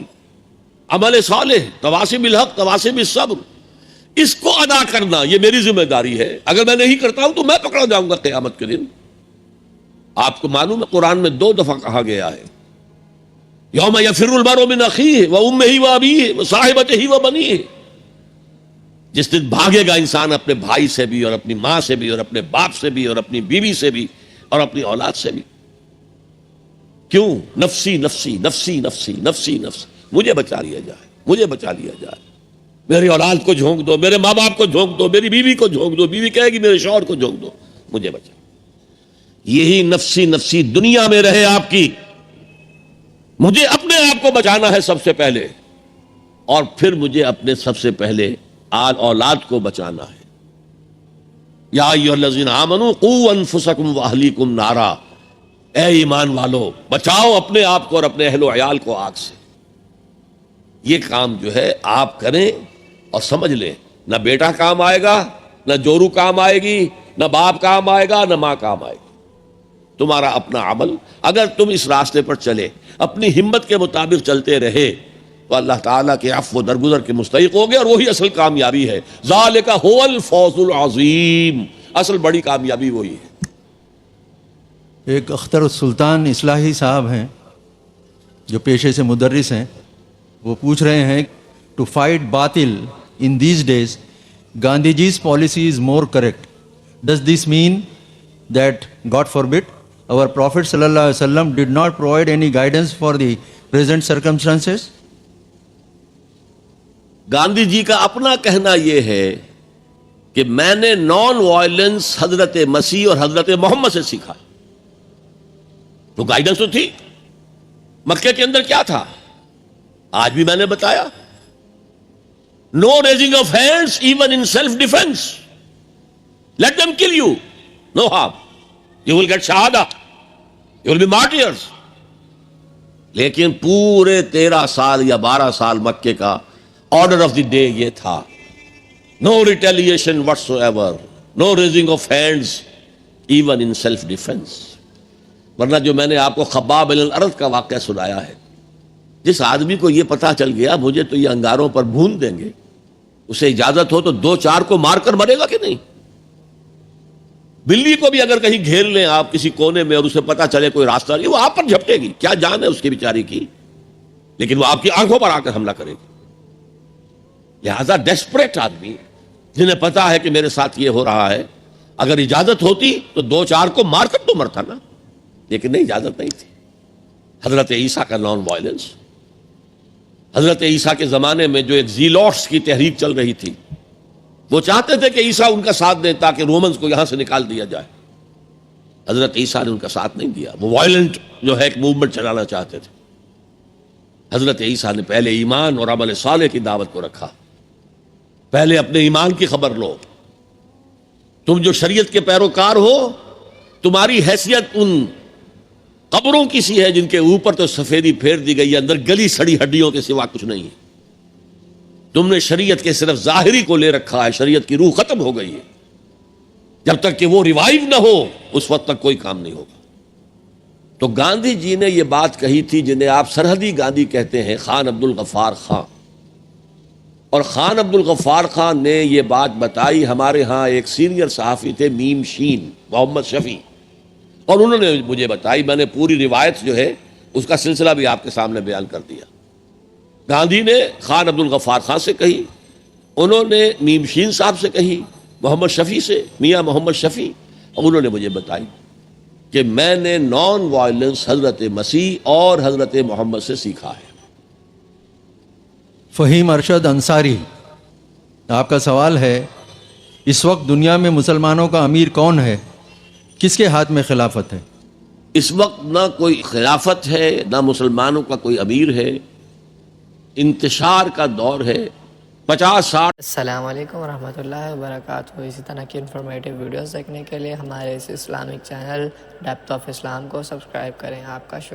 عمل صالح، تواصی بالحق، تواصی بالصبر، اس کو ادا کرنا یہ میری ذمہ داری ہے۔ اگر میں نہیں کرتا ہوں تو میں پکڑا جاؤں گا قیامت کے دن۔ آپ کو معلوم ہے قرآن میں 2 دفعہ کہا گیا ہے، یوم یفر المرء من اخیہ وامہ وابیہ وصاحبتہ وبنیہ، جس دن بھاگے گا انسان اپنے بھائی سے بھی، اور اپنی ماں سے بھی، اور اپنے باپ سے بھی، اور اپنی بیوی سے بھی، اور اپنی اولاد سے بھی۔ کیوں؟ نفسی نفسی نفسی نفسی نفسی نفسی، مجھے بچا لیا جائے، مجھے بچا لیا جائے، میری اولاد کو جھونک دو، میرے ماں باپ کو جھونک دو، میری بیوی کو جھونک دو، بیوی کہے گی میرے شوہر کو جھونک دو، مجھے بچا۔ یہی نفسی نفسی دنیا میں رہے آپ کی، مجھے اپنے آپ کو بچانا ہے سب سے پہلے، اور پھر مجھے اپنے سب سے پہلے آل اولاد کو بچانا ہے۔ یا ایھا الذین آمنوا قوا انفسکم واہلیکم نارا، اے ایمان والو بچاؤ اپنے آپ کو اور اپنے اہل و عیال کو آگ سے۔ یہ کام جو ہے آپ کریں اور سمجھ لیں، نہ بیٹا کام آئے گا، نہ جورو کام آئے گی، نہ باپ کام آئے گا، نہ ماں کام آئے گی۔ تمہارا اپنا عمل، اگر تم اس راستے پر چلے، اپنی ہمت کے مطابق چلتے رہے، تو اللہ تعالیٰ کے عفو و درگزر کے مستحق ہوگے، اور وہی اصل کامیابی ہے۔ ذالک هو الفوز العظیم، اصل بڑی کامیابی وہی ہے. ایک اختر السلطان اصلاحی صاحب ہیں جو پیشے سے مدرس ہیں، وہ پوچھ رہے ہیں ٹو فائٹ باطل in these days Gandhi ji's policy is more correct. Does this mean that God forbade our Prophet sallallahu alaihi wasallam did not provide any guidance for the present circumstances? Gandhi ji کا اپنا کہنا یہ ہے کہ میں نے نان وائلنس حضرت مسیح اور حضرت محمد سے سیکھا. تو گائیڈنس تو تھی. مکے کے اندر کیا تھا؟ آج بھی میں نے بتایا. No raising of hands even in self defence. Let them kill you. No harm. You will get shahada. You will be martyrs. لیکن پورے 13 سال یا 12 سال مکے کا آرڈر آف دی ڈے یہ تھا: no retaliation whatsoever, no raising of hands even in self defence. ورنہ جو میں نے آپ کو خباب بن الارض کا واقعہ سنایا ہے، جس آدمی کو یہ پتا چل گیا مجھے تو یہ انگاروں پر بھون دیں گے، اسے اجازت ہو تو 2-4 کو مار کر مرے گا کہ نہیں؟ بلی کو بھی اگر کہیں گھیر لیں آپ کسی کونے میں اور اسے پتا چلے کوئی راستہ نہیں، وہ آپ پر جھپٹے گی. کیا جان ہے اس کی بیچاری کی، لیکن وہ آپ کی آنکھوں پر آ کر حملہ کرے گی. لہذا ڈیسپریٹ آدمی جنہیں پتا ہے کہ میرے ساتھ یہ ہو رہا ہے، اگر اجازت ہوتی تو 2-4 کو مار کر تو مرتا نا، لیکن نہیں، اجازت نہیں تھی. حضرت عیسیٰ کا نان وائلنس. حضرت عیسیٰ کے زمانے میں جو ایک زیلوٹس کی تحریک چل رہی تھی، وہ چاہتے تھے کہ عیسیٰ ان کا ساتھ دیں تاکہ رومنز کو یہاں سے نکال دیا جائے. حضرت عیسیٰ نے ان کا ساتھ نہیں دیا. وہ وائلنٹ جو ہے ایک موومنٹ چلانا چاہتے تھے. حضرت عیسیٰ نے پہلے ایمان اور عمل صالح کی دعوت کو رکھا. پہلے اپنے ایمان کی خبر لو. تم جو شریعت کے پیروکار ہو، تمہاری حیثیت ان قبروں کی سی ہے جن کے اوپر تو سفیدی پھیر دی گئی ہے، اندر گلی سڑی ہڈیوں کے سوا کچھ نہیں ہے. تم نے شریعت کے صرف ظاہری کو لے رکھا ہے، شریعت کی روح ختم ہو گئی ہے. جب تک کہ وہ ریوائیو نہ ہو اس وقت تک کوئی کام نہیں ہوگا. تو گاندھی جی نے یہ بات کہی تھی جنہیں آپ سرحدی گاندھی کہتے ہیں، خان عبد الغفار خان. اور خان عبد الغفار خان نے یہ بات بتائی. ہمارے ہاں ایک سینئر صحافی تھے میم شین، محمد شفیع، اور انہوں نے مجھے بتائی. میں نے پوری روایت جو ہے اس کا سلسلہ بھی آپ کے سامنے بیان کر دیا. گاندھی نے خان عبد الغفار خان سے کہی، انہوں نے میم شین صاحب سے کہی، محمد شفیع سے، میاں محمد شفیع، اور انہوں نے مجھے بتائی کہ میں نے نان وائلنس حضرت مسیح اور حضرت محمد سے سیکھا ہے. فہیم ارشد انصاری، آپ کا سوال ہے اس وقت دنیا میں مسلمانوں کا امیر کون ہے؟ کس کے ہاتھ میں خلافت ہے؟ اس وقت نہ کوئی خلافت ہے، نہ مسلمانوں کا کوئی امیر ہے. انتشار کا دور ہے. 50-60 السلام علیکم ورحمۃ اللہ وبرکاتہ. اسی طرح کی انفارمیٹیو ویڈیوز دیکھنے کے لیے ہمارے اس اسلامک چینل ڈیپتھ آف اسلام کو سبسکرائب کریں. آپ کا شکریہ.